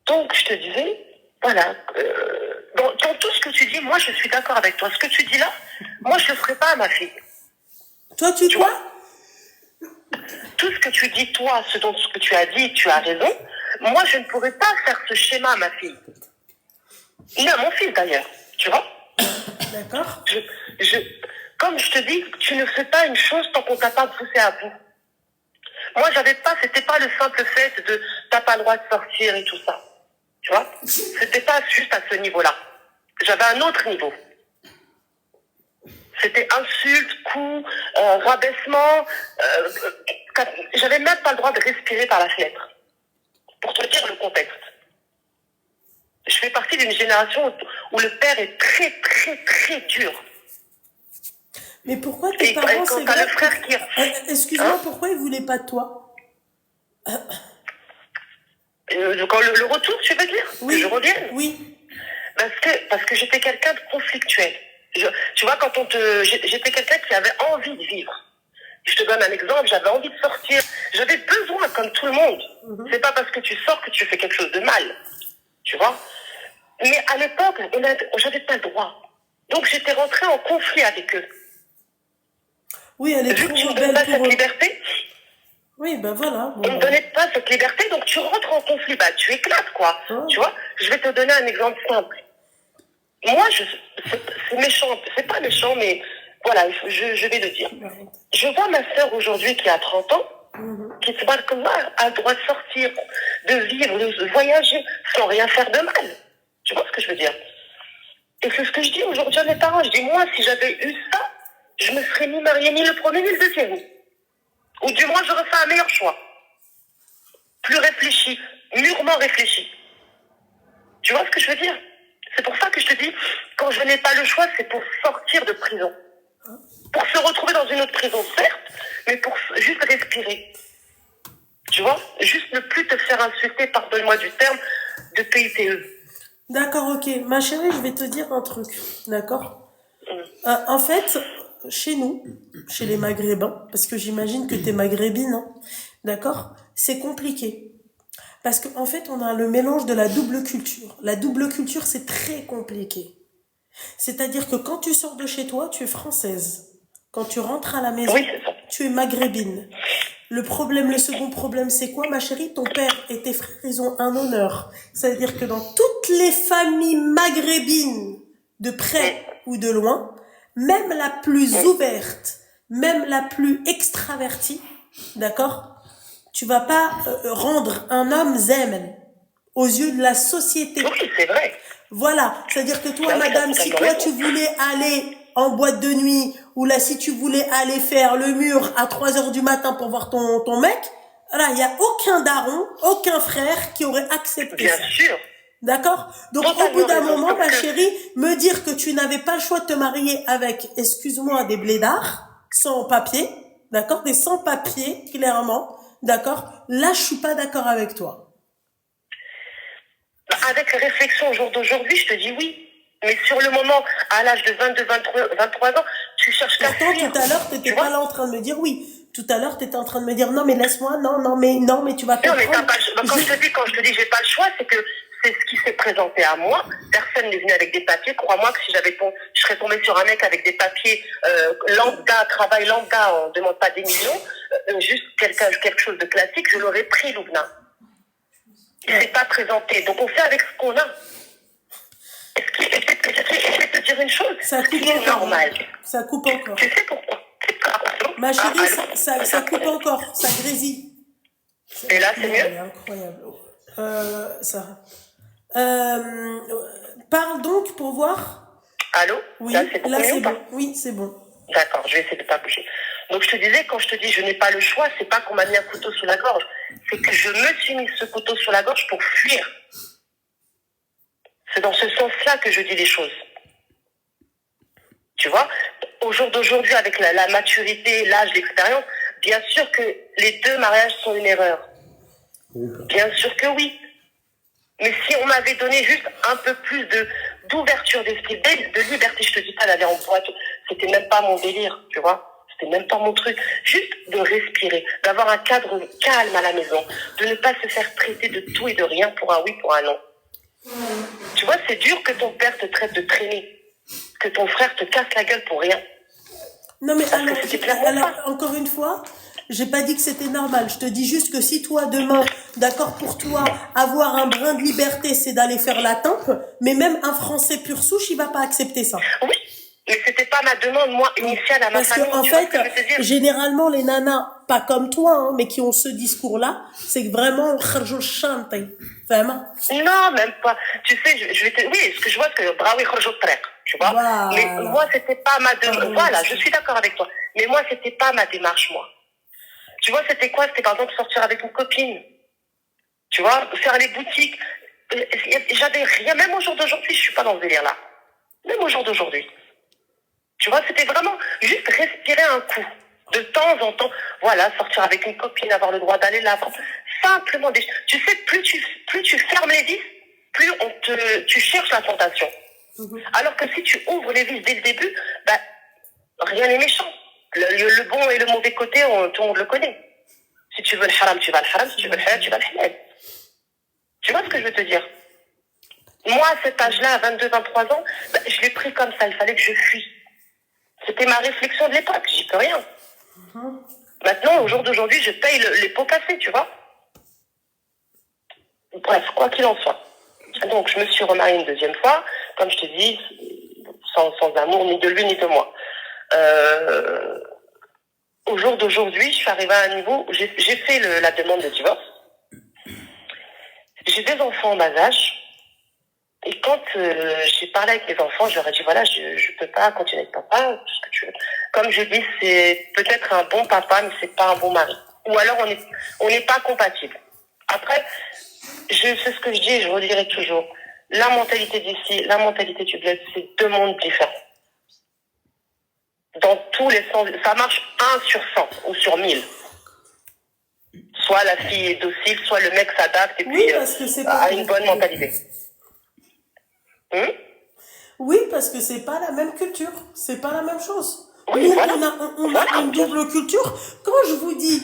G: Donc, je te disais, voilà, dans tout ce que tu dis, moi, je suis d'accord avec toi. Ce que tu dis là, moi, je ne le ferai pas à ma fille.
B: Toi, tu
G: Tu
B: quoi?
G: Tout ce que tu dis, toi, ce que tu as dit, tu as raison. Moi, je ne pourrais pas faire ce schéma à ma fille. Ni à mon fils, d'ailleurs. Tu vois?
B: D'accord.
G: Comme je te dis, tu ne fais pas une chose tant qu'on t'a pas poussé à bout. Moi, c'était pas le simple fait de t'as pas le droit de sortir et tout ça. Tu vois? C'était pas juste à ce niveau-là. J'avais un autre niveau. C'était insultes, coups, rabaissement. J'avais même pas le droit de respirer par la fenêtre. Pour te dire le contexte. Je fais partie d'une génération où le père est très, très, très dur.
B: Mais pourquoi tes
G: Et
B: parents,
G: quand
B: c'est
G: t'as
B: vrai
G: le frère qui...
B: Excuse-moi,
G: Hein?
B: pourquoi ils voulaient pas de toi?
G: Le retour, tu veux dire?
B: Oui.
G: Que je revienne?
B: Oui.
G: Parce que j'étais quelqu'un de conflictuel. Tu vois, j'étais quelqu'un qui avait envie de vivre. Je te donne un exemple, j'avais envie de sortir. J'avais besoin, comme tout le monde. C'est pas parce que tu sors que tu fais quelque chose de mal. Tu vois? Mais à l'époque, j'avais pas le droit. Donc j'étais rentrée en conflit avec eux.
B: Oui, elle est
G: Vu
B: trop
G: que tu ne me donnes pas
B: rebelle pour
G: cette
B: eux.
G: liberté,
B: Oui, ben voilà.
G: on ne me donnait pas cette liberté, donc tu rentres en conflit. Bah, tu éclates, quoi.
B: Oh.
G: Tu vois? Je vais te donner un exemple simple. Moi, c'est méchant. C'est pas méchant, mais voilà, je vais le dire. Je vois ma sœur aujourd'hui qui a 30 ans, qui se bat comme moi, a le droit de sortir, de vivre, de voyager, sans rien faire de mal. Tu vois ce que je veux dire? Et c'est ce que je dis aujourd'hui à mes parents. Je dis, moi, si j'avais eu ça, je me serais ni mariée ni le premier ni le deuxième. Ou du moins, j'aurais fait un meilleur choix. Plus réfléchi, mûrement réfléchi. Tu vois ce que je veux dire? C'est pour ça que je te dis, quand je n'ai pas le choix, c'est pour sortir de prison. Pour se retrouver dans une autre prison, certes, mais pour juste respirer. Tu vois? Juste ne plus te faire insulter, pardonne-moi du terme, de PITE.
B: D'accord, ok. Ma chérie, je vais te dire un truc. D'accord? En fait, chez nous, chez les Maghrébins, parce que j'imagine que t'es maghrébine, hein, d'accord? C'est compliqué. Parce qu'en fait, on a le mélange de la double culture. La double culture, c'est très compliqué. C'est-à-dire que quand tu sors de chez toi, tu es française. Quand tu rentres à la maison,
G: Oui, c'est ça.
B: tu es maghrébine. Le second problème, c'est quoi, ma chérie? Ton père et tes frères, ils ont un honneur. C'est-à-dire que dans toutes les familles maghrébines, de près ou de loin, même la plus ouverte, même la plus extravertie, d'accord? Tu vas pas rendre un homme zèmen aux yeux de la société.
G: Oui, c'est vrai.
B: Voilà, c'est-à-dire que toi,
G: Ah oui,
B: madame,
G: t'as
B: si
G: totalement
B: toi
G: raison.
B: tu voulais aller en boîte de nuit, ou là, si tu voulais aller faire le mur à 3h du matin pour voir ton mec, là, il y a aucun daron, aucun frère qui aurait accepté
G: Bien
B: ça.
G: sûr.
B: D'accord? Donc,
G: Totalement
B: au bout d'un
G: raison,
B: moment, ma
G: parce que-
B: chérie, me dire que tu n'avais pas le choix de te marier avec, excuse-moi, des blédards, sans papier, d'accord? Des sans-papiers, clairement, d'accord? Là, je suis pas d'accord avec toi.
G: Avec la réflexion au jour d'aujourd'hui, je te dis oui. Mais sur le moment, à l'âge de 22, 23 ans, tu cherches qu'à
B: Pourtant,
G: fuir.
B: tout à l'heure, t'étais
G: Tu
B: pas
G: vois?
B: là en train de me dire oui. Tout à l'heure, t'étais en train de me dire non, mais laisse-moi, non, mais tu vas
G: Non, mais
B: comprendre.
G: t'as pas le choix. Quand je te dis j'ai pas le choix, c'est que c'est ce qui s'est présenté à moi. Personne n'est venu avec des papiers. Crois-moi que si je serais tombée sur un mec avec des papiers lambda, travail lambda, on ne demande pas des millions, juste quelque chose de classique, je l'aurais pris, Loubna. Il s'est pas présenté. Donc on fait avec ce qu'on a. Je vais te dire une chose.
B: Ça coupe
G: C'est
B: encore.
G: normal.
B: Ça coupe encore.
G: Tu sais pourquoi?
B: Ma chérie,
G: allô?
B: ça coupe encore. Ça grésille.
G: Et là, c'est
B: Elle
G: mieux?
B: est incroyable. Ça. Parle donc pour voir.
G: Allô?
B: Oui,
G: Là, c'est beaucoup
B: là
G: mieux
B: c'est
G: ou pas?
B: bon. Oui, c'est bon.
G: D'accord, je vais essayer de ne pas bouger. Donc je te disais, quand je te dis je n'ai pas le choix, c'est pas qu'on m'a mis un couteau sous la gorge, c'est que je me suis mis ce couteau sous la gorge pour fuir. C'est dans ce sens-là que je dis les choses. Tu vois, au jour d'aujourd'hui, avec la maturité, l'âge, l'expérience, bien sûr que les deux mariages sont une erreur. Bien sûr que oui. Mais si on m'avait donné juste un peu plus d'ouverture d'esprit, de liberté, je te dis pas d'aller en boîte, c'était même pas mon délire, tu vois. C'était même pas mon truc. Juste de respirer, d'avoir un cadre calme à la maison, de ne pas se faire traiter de tout et de rien pour un oui, pour un non. Tu vois, c'est dur que ton père te traite de traîner, que ton frère te casse la gueule pour rien.
B: Non mais
G: Parce que c'était clairement ça.
B: encore une fois, j'ai pas dit que c'était normal. Je te dis juste que si toi demain, d'accord pour toi, avoir un brin de liberté, c'est d'aller faire la tempe, mais même un Français pur souche, il va pas accepter ça.
G: Oui, mais c'était pas ma demande, moi, initiale à ma
B: Parce
G: famille.
B: que en
G: tu vois
B: fait,
G: ce que je veux te dire.
B: généralement les nanas, pas comme toi, hein, mais qui ont ce discours-là, c'est vraiment kharjou chante, vraiment.
G: Non, même pas. Tu sais, je vais te... Oui, ce que je vois, c'est que brawi kharjou trek, tu vois.
B: Voilà.
G: Mais moi, c'était pas ma demande. Voilà, je suis d'accord avec toi. Mais moi, c'était pas ma démarche, moi. Tu vois, c'était quoi? C'était par exemple sortir avec une copine. Tu vois, faire les boutiques. J'avais rien. Même au jour d'aujourd'hui, je suis pas dans ce délire-là. Même au jour d'aujourd'hui. Tu vois, c'était vraiment juste respirer un coup. De temps en temps, voilà, sortir avec une copine, avoir le droit d'aller là. Simplement, tu sais, plus tu fermes les vis, plus tu cherches la tentation. Alors que si tu ouvres les vis dès le début, bah, rien n'est méchant. Le bon et le mauvais côté, tout le monde le connaît. Si tu veux le haram, tu vas le haram. Si tu veux le halal, tu vas le halal. Tu vois ce que je veux te dire? Moi, à cet âge-là, à 22, 23 ans, bah, je l'ai pris comme ça. Il fallait que je fuis. C'était ma réflexion de l'époque. J'y peux rien. Maintenant, au jour d'aujourd'hui, je paye les pots cassés, tu vois. Bref, quoi qu'il en soit. Donc, je me suis remariée une deuxième fois. Comme je te dis, sans amour, ni de lui, ni de moi. Au jour d'aujourd'hui, je suis arrivée à un niveau où j'ai fait la demande de divorce. J'ai des enfants en bas âge. Et quand j'ai parlé avec mes enfants, je leur ai dit, voilà, je peux pas continuer avec papa, tout ce que tu veux. Comme je dis, c'est peut-être un bon papa, mais c'est pas un bon mari. Ou alors, on n'est pas compatibles. Après, c'est ce que je dis et je redirai toujours. La mentalité d'ici, la mentalité du bled, c'est deux mondes différents. Dans tous les sens, ça marche 1 sur 100 ou sur 1000. Soit la fille est docile, soit le mec s'adapte et puis
B: parce que c'est
G: a une bonne mentalité.
B: Oui, parce que c'est pas la même culture, c'est pas la même chose.
G: Oui,
B: Nous,
G: voilà.
B: on a une double culture. Quand je vous dis,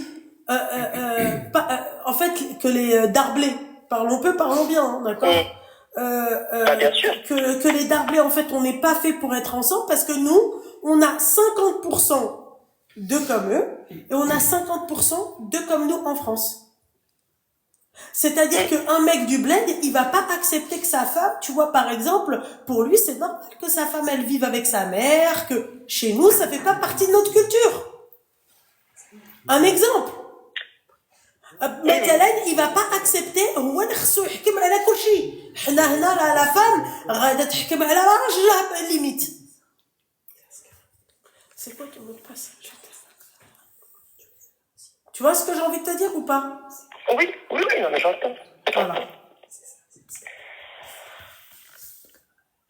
B: en fait, que les darblés, parlons bien, hein, d'accord.
G: Bien sûr.
B: Que les darblés, en fait, on n'est pas fait pour être ensemble parce que nous, on a 50% de comme eux et on a 50% de comme nous en France. C'est-à-dire qu'un mec du bled, il va pas accepter que sa femme, tu vois, par exemple, pour lui, c'est normal que sa femme, elle vive avec sa mère, que chez nous, ça fait pas partie de notre culture. Un exemple. مثلا, il va pas accepter, هو اللي خصو يحكم على كل شيء. حنا هنا la femme غادا تحكم على راجلها limite. C'est quoi ton mot de passe? Tu vois ce que j'ai envie de te dire ou pas?
G: Oui, non, mais j'entends.
B: Voilà.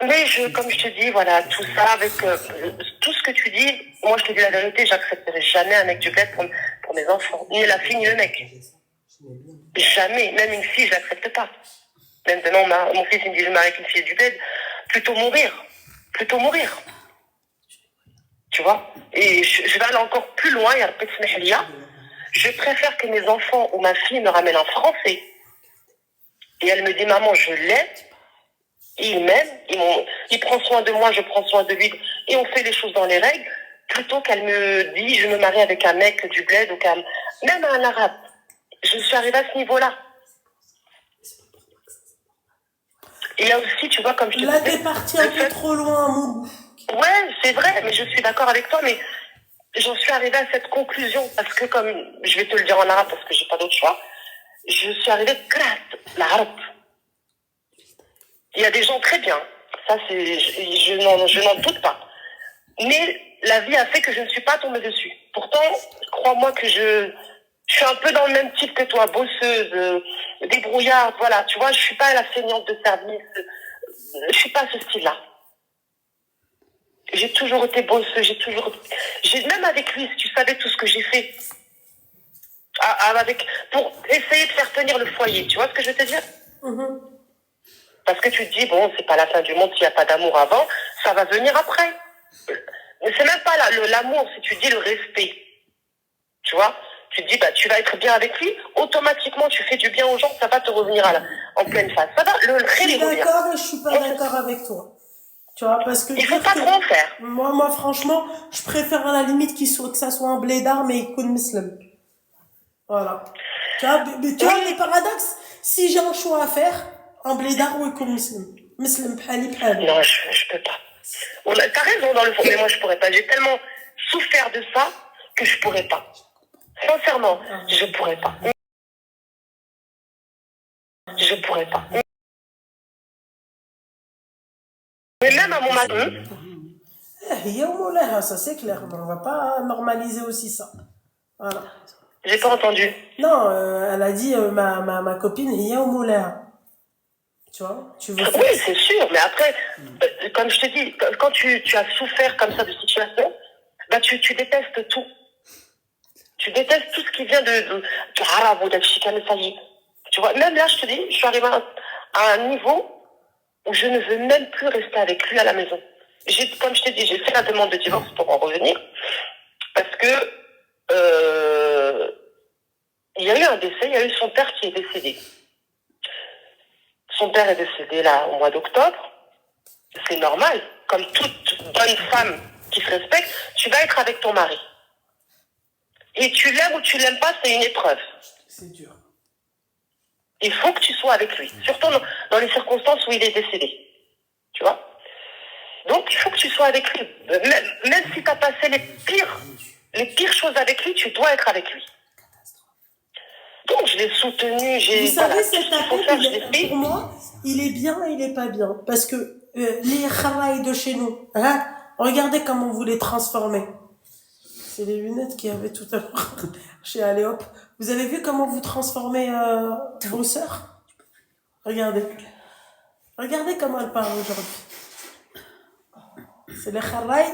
G: Mais comme je te dis, voilà, tout ça, avec tout ce que tu dis, moi je te dis la vérité, j'accepterai jamais un mec du bled pour mes enfants. Ni la fille, ni le mec. Jamais. Même une fille, je l'accepte pas. Même demain, mon fils il me dit, je me marie avec une fille du bled. Plutôt mourir. Tu vois? Et je vais aller encore plus loin, il y a le je préfère que mes enfants ou ma fille me ramènent un Français. Et elle me dit, maman, je l'aime. Il m'aime. Il prend soin de moi, je prends soin de lui. Et on fait les choses dans les règles. Plutôt qu'elle me dit, je me marie avec un mec du bled ou même un arabe. Je suis arrivée à ce niveau-là. Et là aussi, tu vois, comme je te disais...
B: Là, t'es parti un peu trop loin, mon...
G: Ouais, c'est vrai, mais je suis d'accord avec toi, mais j'en suis arrivée à cette conclusion parce que, comme je vais te le dire en arabe parce que j'ai pas d'autre choix, je suis arrivée l'arabe. Il y a des gens très bien, ça je n'en doute pas. Mais la vie a fait que je ne suis pas tombée dessus. Pourtant, crois-moi que je suis un peu dans le même type que toi, bosseuse, débrouillarde, voilà. Tu vois, je suis pas la feignante de service, je suis pas ce style-là. J'ai toujours été bosseuse, même avec lui, si tu savais tout ce que j'ai fait. Pour essayer de faire tenir le foyer, tu vois ce que je veux te dire? Parce que tu te dis, bon, c'est pas la fin du monde s'il n'y a pas d'amour avant, ça va venir après. Mais c'est même pas l'amour, si tu dis le respect. Tu vois, tu te dis, bah, tu vas être bien avec lui, automatiquement, tu fais du bien aux gens, ça va te revenir en pleine face. Ça va,
B: Je suis d'accord et je suis pas d'accord avec toi. Tu vois, parce que
G: il faut pas trop en faire.
B: Moi, franchement, je préfère à la limite que ça soit un blédard, mais il connaît musulman. Voilà. Tu vois, les paradoxes, si j'ai un choix à faire, un blédard ou il connaît musulman. Musulman, bhali.
G: Non, je peux pas. T'as raison dans le fond, mais moi je pourrais pas. J'ai tellement souffert de ça que je pourrais pas. Sincèrement, je pourrais pas. Je pourrais pas. Mais même à mon mari.
B: Ça c'est clair, mais on va pas normaliser aussi ça. Voilà.
G: J'ai pas entendu.
B: Non, elle a dit ma copine, il y a au moulin. Tu vois, tu veux
G: Oui, c'est sûr, mais après, comme je te dis, quand tu as souffert comme ça de situation, bah tu détestes tout. Tu détestes tout ce qui vient de arabe ou d'africain, ça y est. Tu vois, même là, je te dis, je suis arrivée à un niveau où je ne veux même plus rester avec lui à la maison. Comme je t'ai dit, j'ai fait la demande de divorce pour en revenir, parce que il y a eu un décès, il y a eu son père qui est décédé. Son père est décédé là au mois d'octobre. C'est normal, comme toute bonne femme qui se respecte, tu vas être avec ton mari. Et tu l'aimes ou tu l'aimes pas, c'est une épreuve.
B: C'est dur.
G: Il faut que tu sois avec lui, surtout dans les circonstances où il est décédé. Tu vois? Donc, il faut que tu sois avec lui. Même si tu as passé les pires choses avec lui, tu dois être avec lui. Donc, je l'ai soutenu.
B: Vous savez, cet appel, pour moi, il est bien et il est pas bien. Parce que les khawaï de chez nous, hein, regardez comment vous les transformez. C'est les lunettes qu'il y avait tout à l'heure chez Aléop. Vous avez vu comment vous transformez vos sœurs? Regardez. Regardez comment elles parlent aujourd'hui. C'est les khawaï,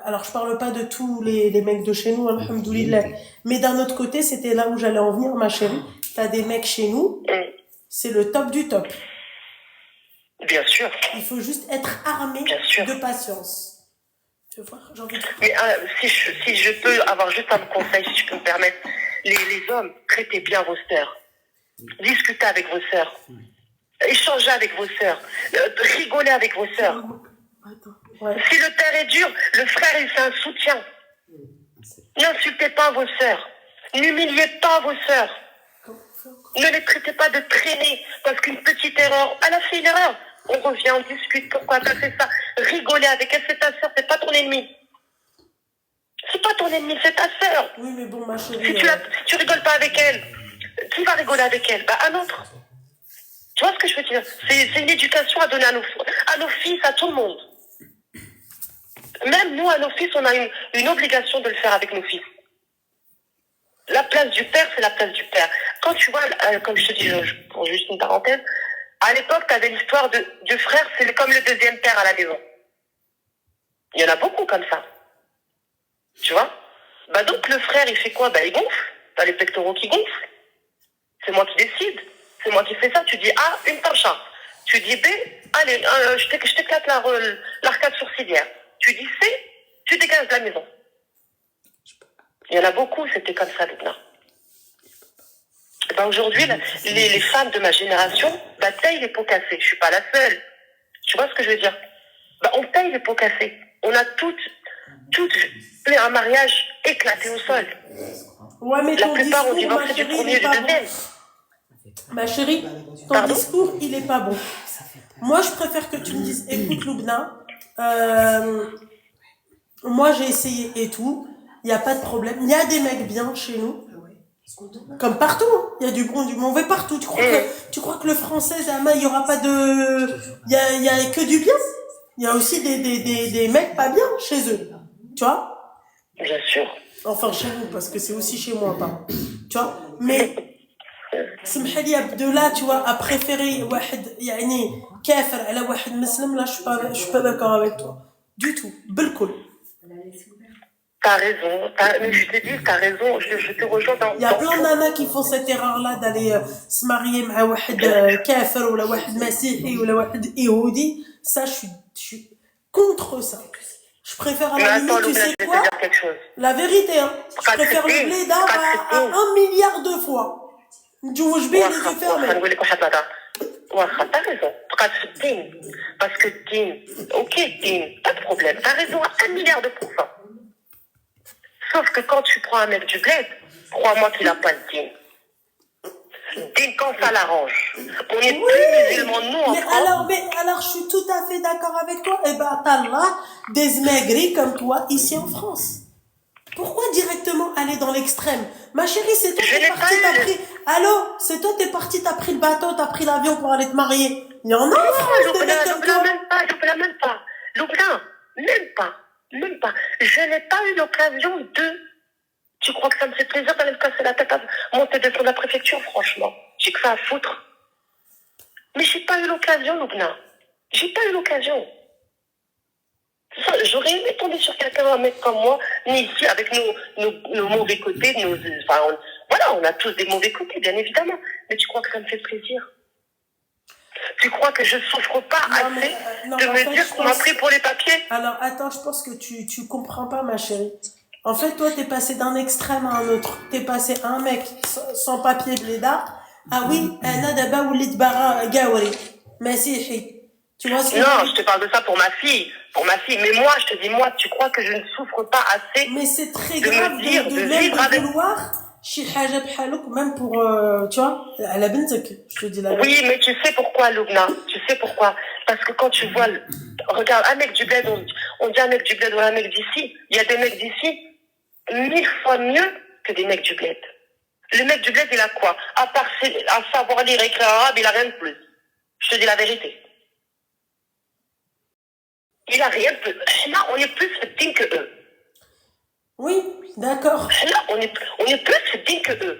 B: alors je parle pas de tous les mecs de chez nous, alhamdoulilah. Mais d'un autre côté, c'était là où j'allais en venir, ma chérie. T'as des mecs chez nous, c'est le top du top.
G: Bien sûr.
B: Il faut juste être armé de patience. Tu vois, j'ai envie de...
G: Mais si je peux avoir juste un conseil, si je peux me permettre, les hommes, traitez bien vos sœurs. Discutez avec vos sœurs. Échangez avec vos sœurs. Rigolez avec vos sœurs. Ouais. Si le père est dur, le frère, il fait un soutien. N'insultez pas vos sœurs. N'humiliez pas vos sœurs. Ne les traitez pas de traîner parce qu'une petite erreur, elle a fait une erreur. On revient, on discute, pourquoi tu as fait ça. Rigolez avec elle, c'est ta sœur, c'est pas ton ennemi. C'est pas ton ennemi, c'est ta sœur.
B: Oui, mais bon, ma chérie...
G: Si tu rigoles pas avec elle, qui va rigoler avec elle? Bah, un autre. Tu vois ce que je veux dire? C'est une éducation à donner à nos fils, à tout le monde. Même nous, à nos fils, on a une obligation de le faire avec nos fils. La place du père, c'est la place du père. Quand tu vois, comme je te dis, pour juste une parenthèse, à l'époque, tu avais l'histoire du frère, c'est comme le deuxième père à la maison. Il y en a beaucoup comme ça. Tu vois? Bah donc, le frère, il fait quoi? Bah, il gonfle. T'as les pectoraux qui gonflent. C'est moi qui décide. C'est moi qui fais ça. Tu dis A, une torcha. Tu dis B, allez, je t'éclate l'arcade sourcilière. Tu dis C, tu dégages de la maison. Il y en a beaucoup, c'était comme ça, Lubna. Ben aujourd'hui, les femmes de ma génération payent les pots cassés. Je suis pas la seule. Tu vois ce que je veux dire? On paye les pots cassés. On a toutes fait un mariage éclaté au sol.
B: Ouais, mais
G: la plupart ont divorcé du premier et du deuxième.
B: Ma chérie, ton discours, il est pas bon. Moi, je préfère que tu me dises, écoute, Lubna, moi, j'ai essayé et tout, il n'y a pas de problème. Il y a des mecs bien chez nous, comme partout. Il y a du bon, du mauvais partout. Tu crois que le français, il n'y aura pas de... Il y a que du bien. Il y a aussi des mecs pas bien chez eux. Tu vois?
G: Bien sûr.
B: Enfin, chez nous, parce que c'est aussi chez moi, pardon. Tu vois? Mais... سمحلي Abdullah, tu vois, a préféré واحد يعني كافر على واحد مسلم. Là, je suis pas d'accord avec toi du tout. بالكل.
G: T'as raison. Mais je te dis, t'as raison. Je te rejoins dans...
B: Il y a plein de nanas qui font cette erreur-là d'aller se marier مع واحد كافر ولا واحد مسيحي ولا واحد يهودي. Ça, je suis contre ça. Je préfère à la limite, tu sais quoi? La vérité, hein. Je préfère le blédard à 1 milliard de fois. نتزوج بيه les yeux fermés.
G: نقول لك واحد الهضره. واخا t'as raison. تبقى في الدين. Parce que الدين. Ok, الدين. Pas de problème. T'as raison à 1 milliard de pourcents. Sauf que quand tu prends un mec du bled, crois-moi qu'il n'a pas le dîme. Dîme quand ça l'arrange. On est plus musulmans, nous, en France.
B: Alors, je suis tout à fait d'accord avec toi. Eh ben, t'as là des maigris comme toi ici en France. Pourquoi directement aller dans l'extrême? Ma chérie, c'est toi qui es parti, t'as pris... Allô? C'est toi, t'es parti, t'as pris le bateau, t'as pris l'avion pour aller te marier. Il y en a en France, des mecs comme toi.
G: Même pas. Loubna, même pas. Je n'ai pas eu l'occasion de... Tu crois que ça me fait plaisir d'aller me casser la tête à monter descendre la préfecture? Franchement, j'ai que ça à foutre. Mais j'ai pas eu l'occasion, Loubna. J'ai pas eu l'occasion. J'aurais aimé tomber sur quelqu'un, un mec comme moi, mais ici, avec nos mauvais côtés, voilà, on a tous des mauvais côtés, bien évidemment. Mais tu crois que ça me fait plaisir? Tu crois que je souffre pas assez de me dire qu'on m'a pris pour les papiers?
B: Alors, attends, je pense que tu comprends pas, ma chérie. En fait, toi, t'es passé d'un extrême à un autre. T'es passé à un mec sans papier blédard. Ah oui, أنا دابا وليت باغا قاوري مسيحي. Tu vois ce que
G: Non, je te parle de ça pour ma fille. Mais moi, je te dis, tu crois que je ne souffre pas assez?
B: Mais c'est très grave de vouloir شي حاجة بحالك, même pour, tu vois, على بنتك, je te dis la vérité.
G: Oui, mais tu sais pourquoi, Loubna? Tu sais pourquoi? Parce que quand tu vois, regarde, un mec du bled, on dit un mec du bled ou un mec d'ici. Il y a des mecs d'ici 1000 fois mieux que des mecs du bled. Le mec du bled, il a quoi? À part à savoir lire et écrire arabe, il a rien de plus. Je te dis la vérité. Il a rien de plus. Là, on est plus digne que eux.
B: Oui, d'accord.
G: Là, on est plus digne que eux.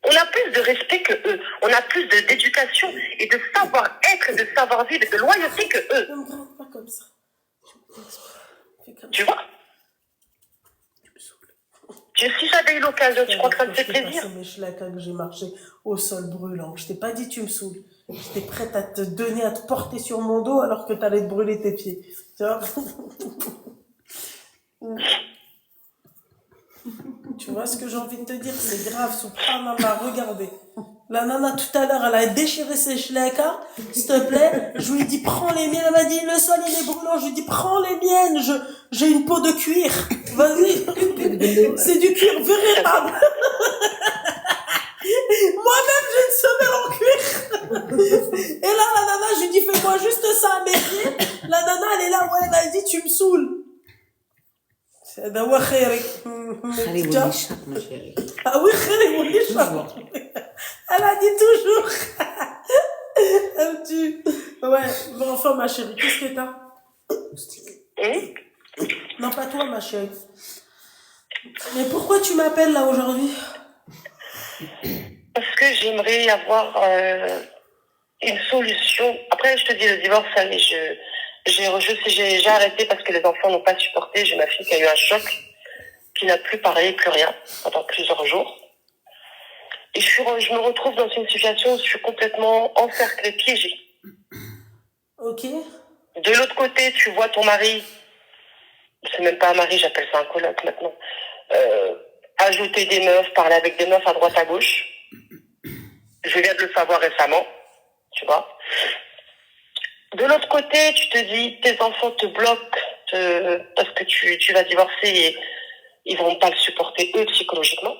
G: On a plus de respect que eux. On a plus d'éducation et de savoir-être, de savoir-vivre, de loyauté que eux.
B: Ne me regarde pas comme ça.
G: Tu vois? Si j'avais eu l'occasion, tu crois que ça me fait plaisir?
B: C'est mes schlakas que j'ai marché au sol brûlant. Je t'ai pas dit tu me saoules. J'étais prête à te donner, à te porter sur mon dos alors que t'allais te brûler tes pieds. Tu vois? Tu vois ce que j'ai envie de te dire? C'est grave, subhanallah, regardez. La nana tout à l'heure, elle a déchiré ses schlakas. S'il te plaît, je lui ai dit prends les miennes. Elle m'a dit le sol il est brûlant. Je lui ai dit prends les miennes. J'ai une peau de cuir. Vas-y. C'est du cuir véritable. Moi-même j'ai une semelle en cuir. Et là la nana, je lui dis fais-moi juste ça à mes pieds. La nana elle est là, ouais, elle a dit tu me saoules. هذا هو خيرك.
A: خيري ولي شاط ما chérie.
B: Ah oui, خيري ولي شاط. Elle a dit toujours. Elle tue. Ouais, bon, enfin ma chérie, qu'est-ce que t'as? Non, pas toi ma chérie. Mais pourquoi tu m'appelles là aujourd'hui?
G: Parce que j'aimerais avoir une solution. Après, je te dis, le divorce, ça y est, j'ai arrêté parce que les enfants n'ont pas supporté. J'ai ma fille qui a eu un choc, qui n'a plus parlé, plus rien, pendant plusieurs jours. Et je me retrouve dans une situation où je suis complètement encerclée, piégée.
B: Ok.
G: De l'autre côté, tu vois ton mari, c'est même pas un mari, j'appelle ça un coloc maintenant, ajouter des meufs, parler avec des meufs à droite à gauche. Je viens de le savoir récemment, tu vois. De l'autre côté, tu te dis, tes enfants te bloquent parce que tu vas divorcer et ils vont pas le supporter eux psychologiquement.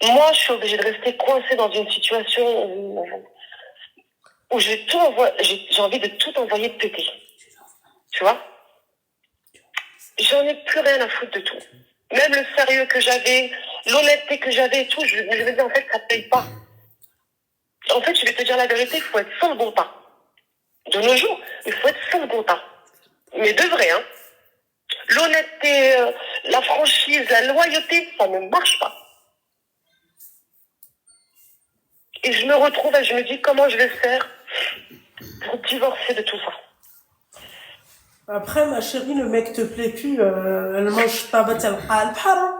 G: Moi, je suis obligée de rester coincée dans une situation où j'ai envie de tout envoyer péter. Tu vois? J'en ai plus rien à foutre de tout. Même le sérieux que j'avais, l'honnêteté que j'avais et tout, je me dis en fait, ça paye pas. En fait, je vais te dire la vérité, il faut être sans bon temps. De nos jours, il faut être sans bon temps. Mais de vrai, hein. L'honnêteté, la franchise, la loyauté, ça ne marche pas. Et je me retrouve et je me dis comment je vais faire pour divorcer de tout ça.
B: Après, ma chérie, le mec te plaît plus, elle mange pas al-haram.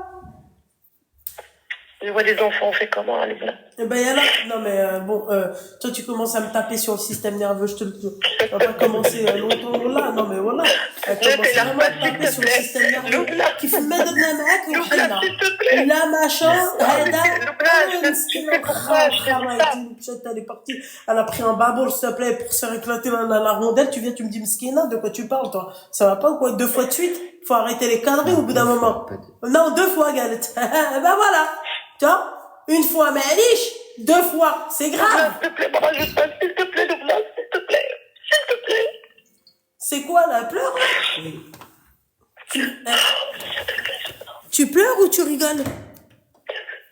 G: Je vois des enfants, on fait comment, Alibna?
B: Eh ben, y'a là. Non, mais bon, toi, tu commences à me taper sur le système nerveux, je te le dis. On va pas commencer longtemps là. Non, mais voilà. Elle commence vraiment à me taper sur le système nerveux. Qui fait mettre de la mec ou
G: Loubna, s'il te plaît.
B: la machin,
G: Loubna, je sais pourquoi je fais ça.
B: Elle est partie, elle a pris un babol, s'il te plaît, pour se faire éclater la rondelle. Tu viens, tu me dis, Mskina, de quoi tu parles, toi? Ça va pas ou quoi? 2 fois de suite? Faut arrêter les conneries au bout d'un moment. Non, 2 fois, Galette. Ben voilà. Tu vois? 1 fois, mais riche, 2 fois, c'est grave.
G: S'il te plaît, maman, je passe, s'il te plaît, Loubna, s'il te plaît. S'il te plaît.
B: C'est quoi la pleure là? Tu pleures ou tu rigoles?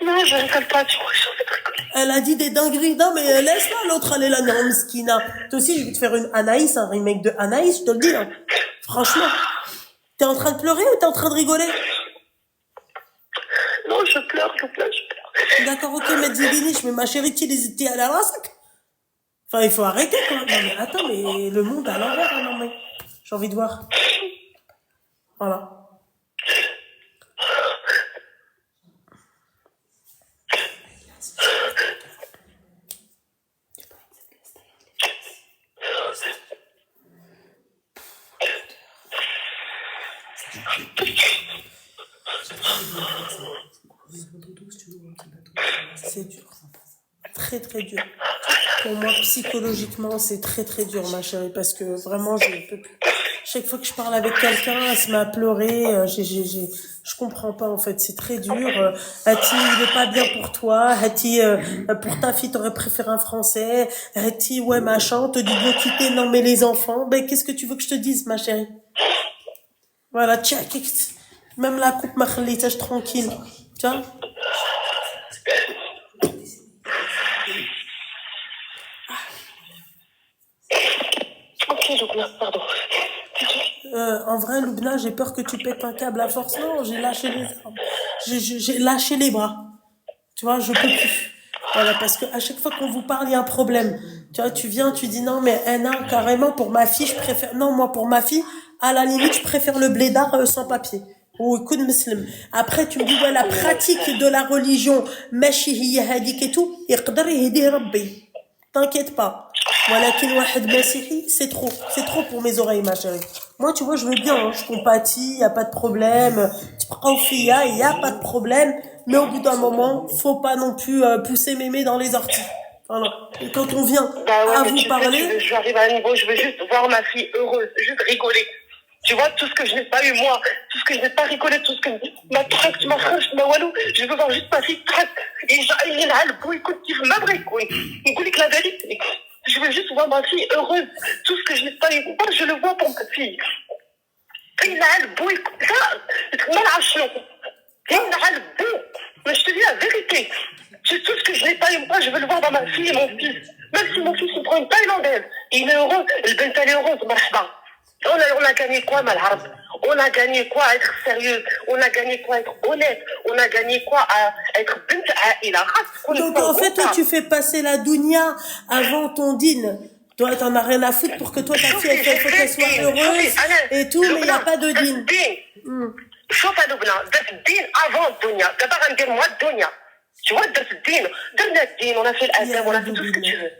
G: Non, je rigole pas, tu vois, je suis en train de rigoler.
B: Elle a dit des dingueries. Non, mais laisse-la, l'autre, elle est là, non, Mskina. Toi aussi, je vais te faire une Anaïs, un remake de Anaïs, je te le dis. Hein. Franchement. T'es en train de pleurer ou t'es en train de rigoler?
G: Non, je pleure, je pleure.
B: D'accord, ok, mais dis-lui, mais ma chérie, qui les était à la rasac. Enfin, il faut arrêter, quoi. Non, mais attends, mais le monde à l'envers, hein, non, mais. J'ai envie de voir. Voilà. C'est dur. Très très dur. Pour moi, psychologiquement, c'est très très dur, ma chérie, parce que vraiment, je peux plus. Chaque fois que je parle avec quelqu'un, elle se met à pleurer. Je comprends pas, en fait. C'est très dur. Hati, il est pas bien pour toi. Hati, pour ta fille, t'aurais préféré un français. Hati, ouais, machin, on te dit de quitter. Non, mais les enfants, ben, qu'est-ce que tu veux que je te dise, ma chérie? Voilà, tchak, même la coupe m'a khalitach tranquille. Tu vois?
G: Ok, Loubna, pardon.
B: En vrai, Loubna, j'ai peur que tu pètes un câble à force. Non, j'ai lâché les armes. J'ai lâché les bras. Tu vois, je peux plus. Voilà, parce que à chaque fois qu'on vous parle, il y a un problème. Tu vois, tu viens, tu dis non, mais non, carrément, pour ma fille, je préfère... Non, moi, pour ma fille, à la limite, je préfère le blédard sans papier. Ou écoute, muslim. Après, tu me dis, ouais, la pratique de la religion, machi hiya hadik et tout, yaqdar yahdi rabbi. T'inquiète pas. Voilà, qu'il wahed masihi, c'est trop pour mes oreilles, ma chérie. Moi, tu vois, je veux bien, hein, je compatis, y a pas de problème. Tu prends au fia, y a pas de problème. Mais au bout d'un moment, faut pas non plus pousser mémé dans les orties. Voilà. Et quand on vient à vous parler...
G: Je arrive à un niveau, je veux juste voir ma fille heureuse, juste rigoler. Tu vois, tout ce que je n'ai pas eu moi, tout ce que je n'ai pas rigolé, tout ce que ma traque, ma franche, ma walou, je veux voir juste ma fille traque. Et j'ai le bout, écoute, qui veut m'abrer, quoi. Écoute, la vérité. Je veux juste voir ma fille heureuse. Tout ce que je n'ai pas eu, moi, je le vois pour ma fille. Il a le bout, écoute, ça, malachon. Il a le bout. Mais je te dis la vérité. C'est tout ce que je n'ai pas eu, moi, je veux le voir dans ma fille et mon fils. Même si mon fils, il prend une Thaïlandaise, et il est heureux, le bent, elle est heureuse, marhaba. On a gagné quoi, Malharab? On a gagné quoi à être sérieuse? On a gagné quoi à être honnête? On a gagné quoi à être bint à
B: Donc en fait, toi, tu fais passer la dounia avant ton din. Toi, t'en as rien à foutre pour que toi, ta fille, elle faut qu'elle soit heureuse et tout, mais il n'y a pas de din.
G: شوف يا لبنى درت الدين افون الدنيا دابا غندير مع الدنيا tu vois درت الدين درنا الدين on a fait l'adam on a fait tout ce que tu veux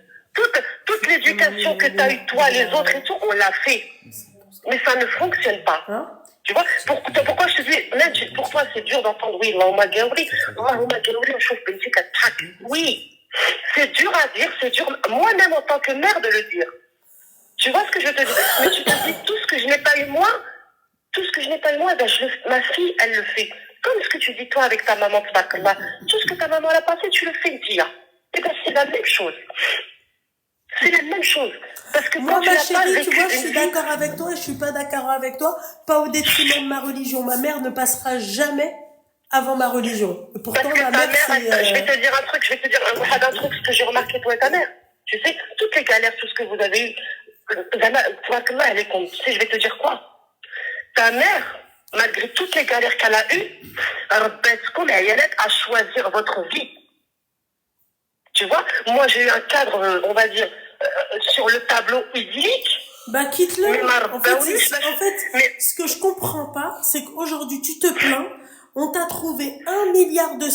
G: toute l'éducation que tu as eu toi les autres et tout on l'a fait mais ça ne fonctionne pas tu vois pourquoi je te dis même pour toi c'est dur d'entendre oui Allahumma gaouri on chauffe بنتي كتضحك oui c'est dur à dire c'est dur moi-même en tant que mère de le dire tu vois ce que je te dis mais tu te dis tout ce que je n'ai pas eu moi tout ce que je n'ai pas eu moi, ben ma fille, elle le fait. Comme ce que tu dis toi avec ta maman, tout ce que ta maman a passé, tu le fais dire. Et ben c'est la même chose. C'est la même chose. Parce que
B: moi, ma chérie, tu vois, je suis d'accord avec toi et je suis pas d'accord avec toi. Pas au détriment de ma religion. Ma mère ne passera jamais avant ma religion. Et pourtant, ma mère,
G: je vais te dire un truc, ce que j'ai remarqué toi et ta mère. Tu sais, toutes les galères, tout ce que vous avez eu, elle est comme, tu sais, je vais te dire quoi? Ta mère, malgré toutes les galères qu'elle a eues, à choisir votre vie. Tu vois, moi j'ai eu un cadre, on va dire, sur le tableau idyllique,
B: Bah quitte-le.
G: Mais
B: En fait,
G: oui, mais-
B: ce que je comprends pas, c'est qu'aujourd'hui tu te plains, on t'a trouvé 1 milliard de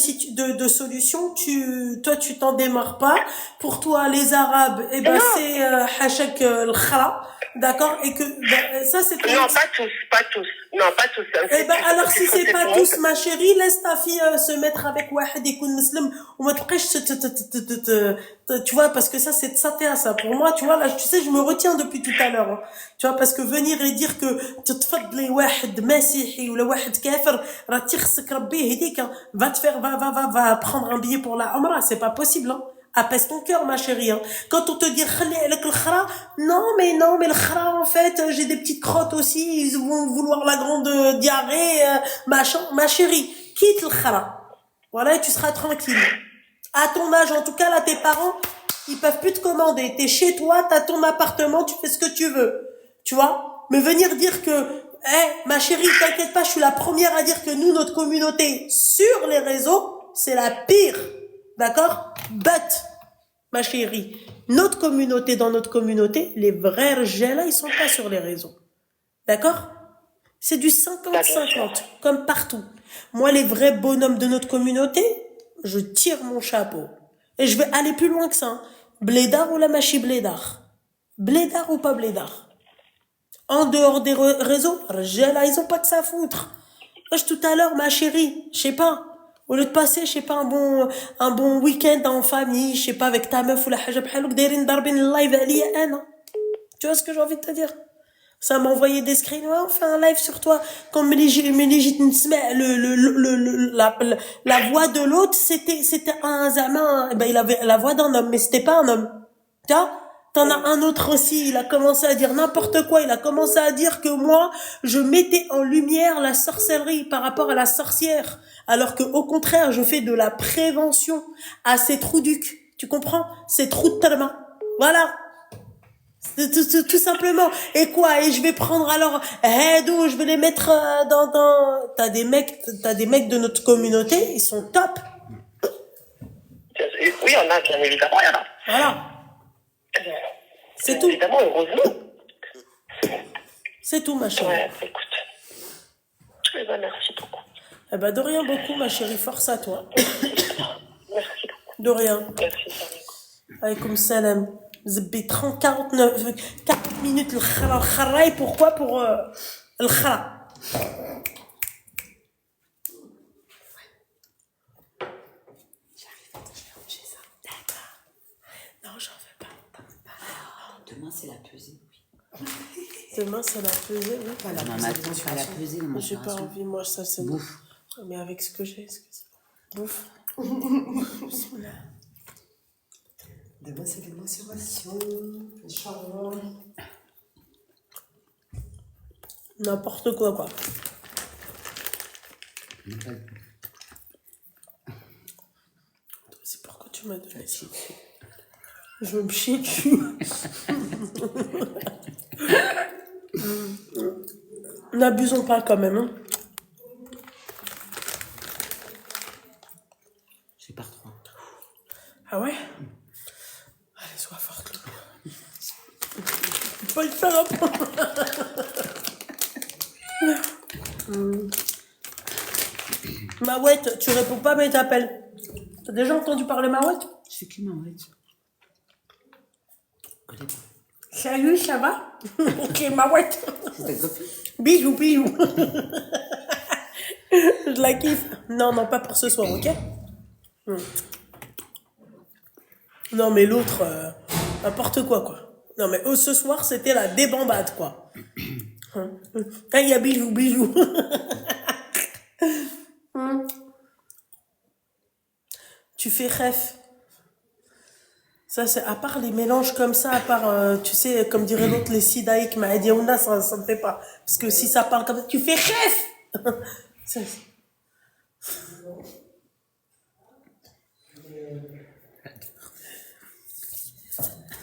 B: solutions, toi tu t'en démarres pas. Pour toi les Arabes, eh ben c'est hachak al-khara, d'accord, et que ça c'est
G: Non, pas tous. Non, pas tous.
B: eh ben alors si c'est pas
G: tout
B: tous ma chérie, laisse ta fille se mettre avec wahed et koun muslim ou ma tbqash tu vois, parce que ça c'est de ça pour moi, tu vois, là tu sais je me retiens depuis tout à l'heure, hein. Tu vois, parce que venir et dire que تتفضلي واحد مسيحي ولا واحد كافر راه تيخصك ربي يهديك, va te faire va prendre un billet pour la Umrah, c'est pas possible, hein. Apaise ton cœur, ma chérie, hein. Quand on te dit le khara, non mais le khara, en fait, j'ai des petites crottes aussi, ils vont vouloir la grande diarrhée, machin. Ma chérie, quitte le khara. Voilà, et tu seras tranquille. À ton âge, en tout cas, là, tes parents, ils peuvent plus te commander. T'es chez toi, t'as ton appartement, tu fais ce que tu veux. Tu vois? Mais venir dire que, ma chérie, t'inquiète pas, je suis la première à dire que nous, notre communauté, sur les réseaux, c'est la pire. D'accord? But, ma chérie, dans notre communauté, les vrais rjala, ils sont pas sur les réseaux. D'accord? C'est du 50-50, comme partout. Moi, les vrais bonhommes de notre communauté, je tire mon chapeau. Et je vais aller plus loin que ça, hein. Blédard ou la machi blédard? Blédard ou pas blédard? En dehors des réseaux, rjala, ils ont pas que ça à foutre. Tout à l'heure, ma chérie, je sais pas, au lieu de passer, je sais pas, un bon week-end en famille, je sais pas, avec ta meuf ou la haja bhalouk, dairin darbin live aliya ana. Tu vois ce que j'ai envie de te dire? Ça m'a envoyé des screens, ouais, on fait un live sur toi. Quand la voix de l'autre, c'était un zaman, ben, il avait la voix d'un homme, mais c'était pas un homme. Tu vois? T'en as un autre aussi, il a commencé à dire n'importe quoi, il a commencé à dire que moi, je mettais en lumière la sorcellerie par rapport à la sorcière, alors que au contraire, je fais de la prévention à ces trous du cul. Tu comprends? Ces trous de talma. Voilà. Tout simplement. Et quoi? Et je vais prendre alors, je vais les mettre t'as des mecs de notre communauté, ils sont top.
G: Oui, on a, bien évidemment, il y en a.
B: Voilà. C'est tout.
G: Évidemment, heureusement.
B: C'est tout, ma chérie.
G: Ouais, écoute. Eh ben, merci beaucoup.
B: Eh ben, de rien beaucoup, ma chérie. Force à toi.
G: Merci beaucoup.
B: De rien.
G: Merci, Samy.
B: Alaykoum salam. Zbi 40 minutes le khara. Et pourquoi? Pour le khara. Non, j'en veux pas.
H: Demain, c'est la pesée.
B: Demain, c'est la pesée, oui.
H: Demain matin, tu vas la peser.
B: J'ai pas envie, moi, ça c'est
H: bouffe.
B: Mais avec ce que j'ai, bouffe.
F: Demain, c'est les mensurations. Inch'Allah.
B: N'importe quoi. C'est pourquoi tu m'as donné ça. Je veux me chier dessus. N'abusons pas quand même, hein.
H: J'ai par 3.
B: Ah ouais? Allez, sois forte. Faut pas le faire après. Maouette, tu réponds pas mais t'appelles. T'as déjà entendu parler Maouette?
H: C'est qui, Maouette? Je connais pas.
B: Salut, ça va? Ok, Maouette.
H: C'est ta copine?
B: Bisous. Je la kiffe. Non, pas pour ce soir, ok? Non, mais l'autre, n'importe quoi. Non, mais ce soir, c'était la débandade, quoi. Il y a bisous. Tu fais rêve. Ça, c'est à part les mélanges comme ça, à part, tu sais, comme dirait l'autre, les sidaïques, Mahadiaouna, ça ne fait pas. Parce que si ça parle comme ça, tu fais rêve.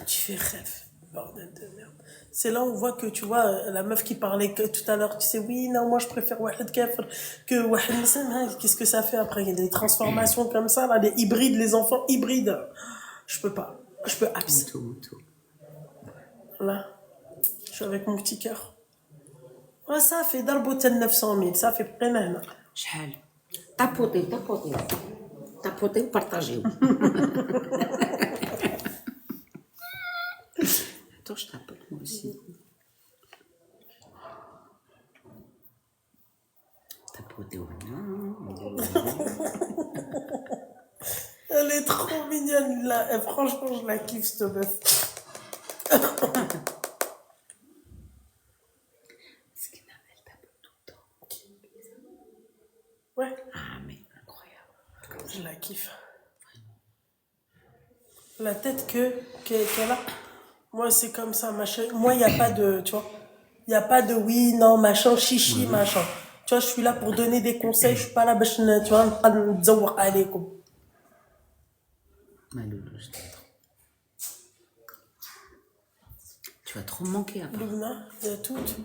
B: Tu fais rêve. Bordel de merde. C'est là où on voit que, tu vois, la meuf qui parlait tout à l'heure, tu sais, oui, non, moi je préfère Wahed Kafr que Wahed Muslim. Qu'est-ce que ça fait après? Il y a des transformations comme ça, là, des hybrides, les enfants hybrides. Je peux pas. Je peux abs.
H: Tout.
B: Là. suis avec mon petit cœur. Ouais, ça fait d'Alboten 900 000, ça fait près même.
H: شحال طابوطي طابوطي طابوطي وبارطاجيو Attends, je tapote moi aussi. Tapoter au
B: Elle est trop mignonne là. Et franchement, je la kiffe cette meuf. Ouais.
H: Ah, mais incroyable.
B: Je la kiffe. La tête qu'elle a. Moi, c'est comme ça, machin. Moi, il n'y a pas de, tu vois. Il n'y a pas de oui, non, machin, chichi, machin. Tu vois, je suis là pour donner des conseils. Je suis pas là, tu vois, en train de me dire, allez, quoi.
H: Ma loulou, je t'aime trop. Tu vas trop me manquer après.
B: Louna, il y a toute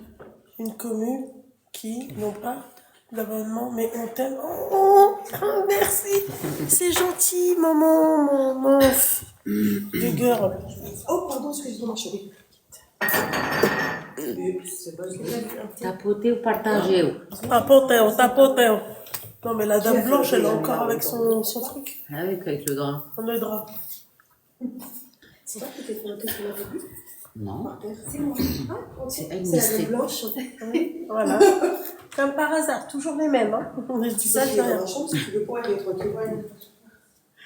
B: une commune qui n'ont pas d'abonnement, mais on t'aime. Oh, merci. C'est gentil, maman, mon de girl.
F: Oh, pardon, excuse-moi, chérie.
H: Tapoter ou partager.
B: Tapoteo. Non, mais la dame blanche, elle est encore avec son truc.
H: Ah oui, avec le drap.
B: On est drap.
F: C'est toi qui t'es fait un truc sur la tête?
H: Non.
F: C'est moi.
H: C'est elle,
F: C'est la
H: mystère.
F: dame blanche.
B: Voilà. Comme par hasard, toujours les mêmes. Hein. Je dis ça, je dis
F: Dans
B: rien.
F: la chambre, si tu veux pas être tu vois,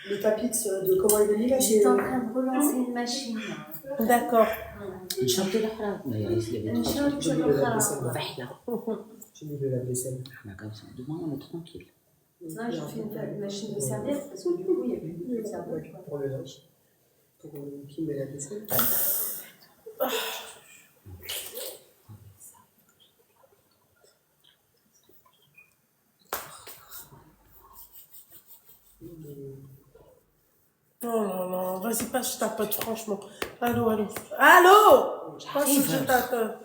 F: le tapis de comment il est là,
I: J'étais en train de relancer une machine.
B: D'accord.
H: نشرب الأخرى. ما يعيش لي
I: Une chambre de l'Okhara.
H: فحلة.
F: J'ai mis de la vaisselle.
H: احنا comme ça. Demain, on est tranquille.
I: Non, j'ai fait une machine de serviette parce que du coup, il y avait plus de serviette.
F: Pour le linge. Pour qui met la vaisselle.
B: Oh là là, vas-y, pas, je tapote, franchement. Allô, allô. Allô! Je tapote.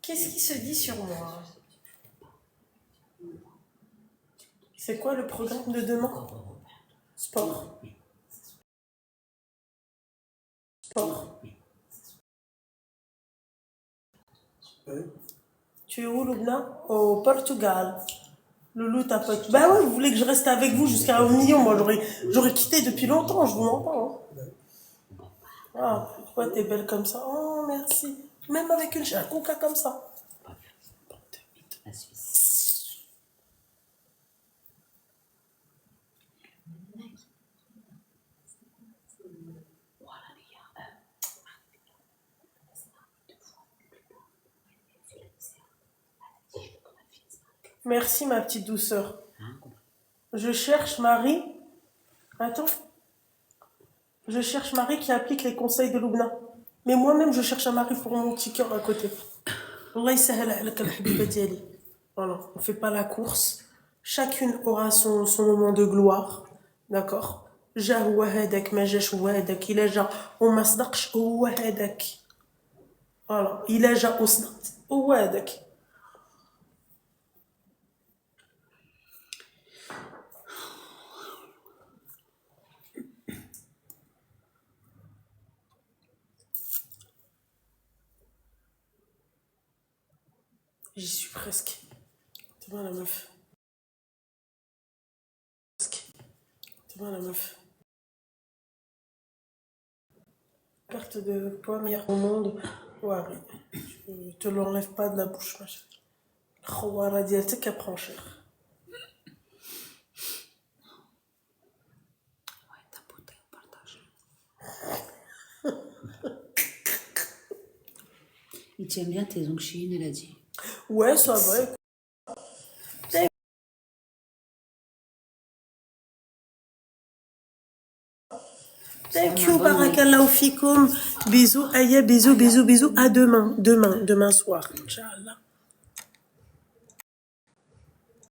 B: Qu'est-ce qui se dit sur moi? C'est quoi le programme de demain? Sport. Sport. Tu es où, Loubna? Au Portugal. Loulou, ta pote. Bah ouais, vous voulez que je reste avec vous jusqu'à 1 million. Moi, j'aurais quitté depuis longtemps, je vous entends. Hein. Ah, pourquoi t'es belle comme ça? Oh, merci. Même avec un coca comme ça.
H: La Suisse. Voilà, les gars.
B: Merci, ma petite douceur. Je cherche Marie. Attends. Je cherche Marie qui applique les conseils de Loubna. Mais moi-même, je cherche un mari pour mon petit cœur à côté. Allah yisahel alak al-habiba diali. Voilà, on ne fait pas la course. Chacune aura son moment de gloire. D'accord? جا هو هذاك ما جاش هو هذاك إلا جا وما صدقش هو هذاك. Voilà, إلا جا وصدقت هو هذاك. J'y suis presque. C'est bon la meuf. Presque. C'est bon la meuf. Carte de poids meilleure au monde. Ouais, tu te l'enlèves pas de la bouche, machin. Khawara dialtek elle prend cher.
H: Ouais, tapoter ou partager. Il tient bien tes ongles chines, elle a dit.
B: Ouais, ça va. Écoute. Thank you, barakallahu fikoum. Bisous, Aya, bisous, bisous, bisous. À demain soir. Inch'Allah.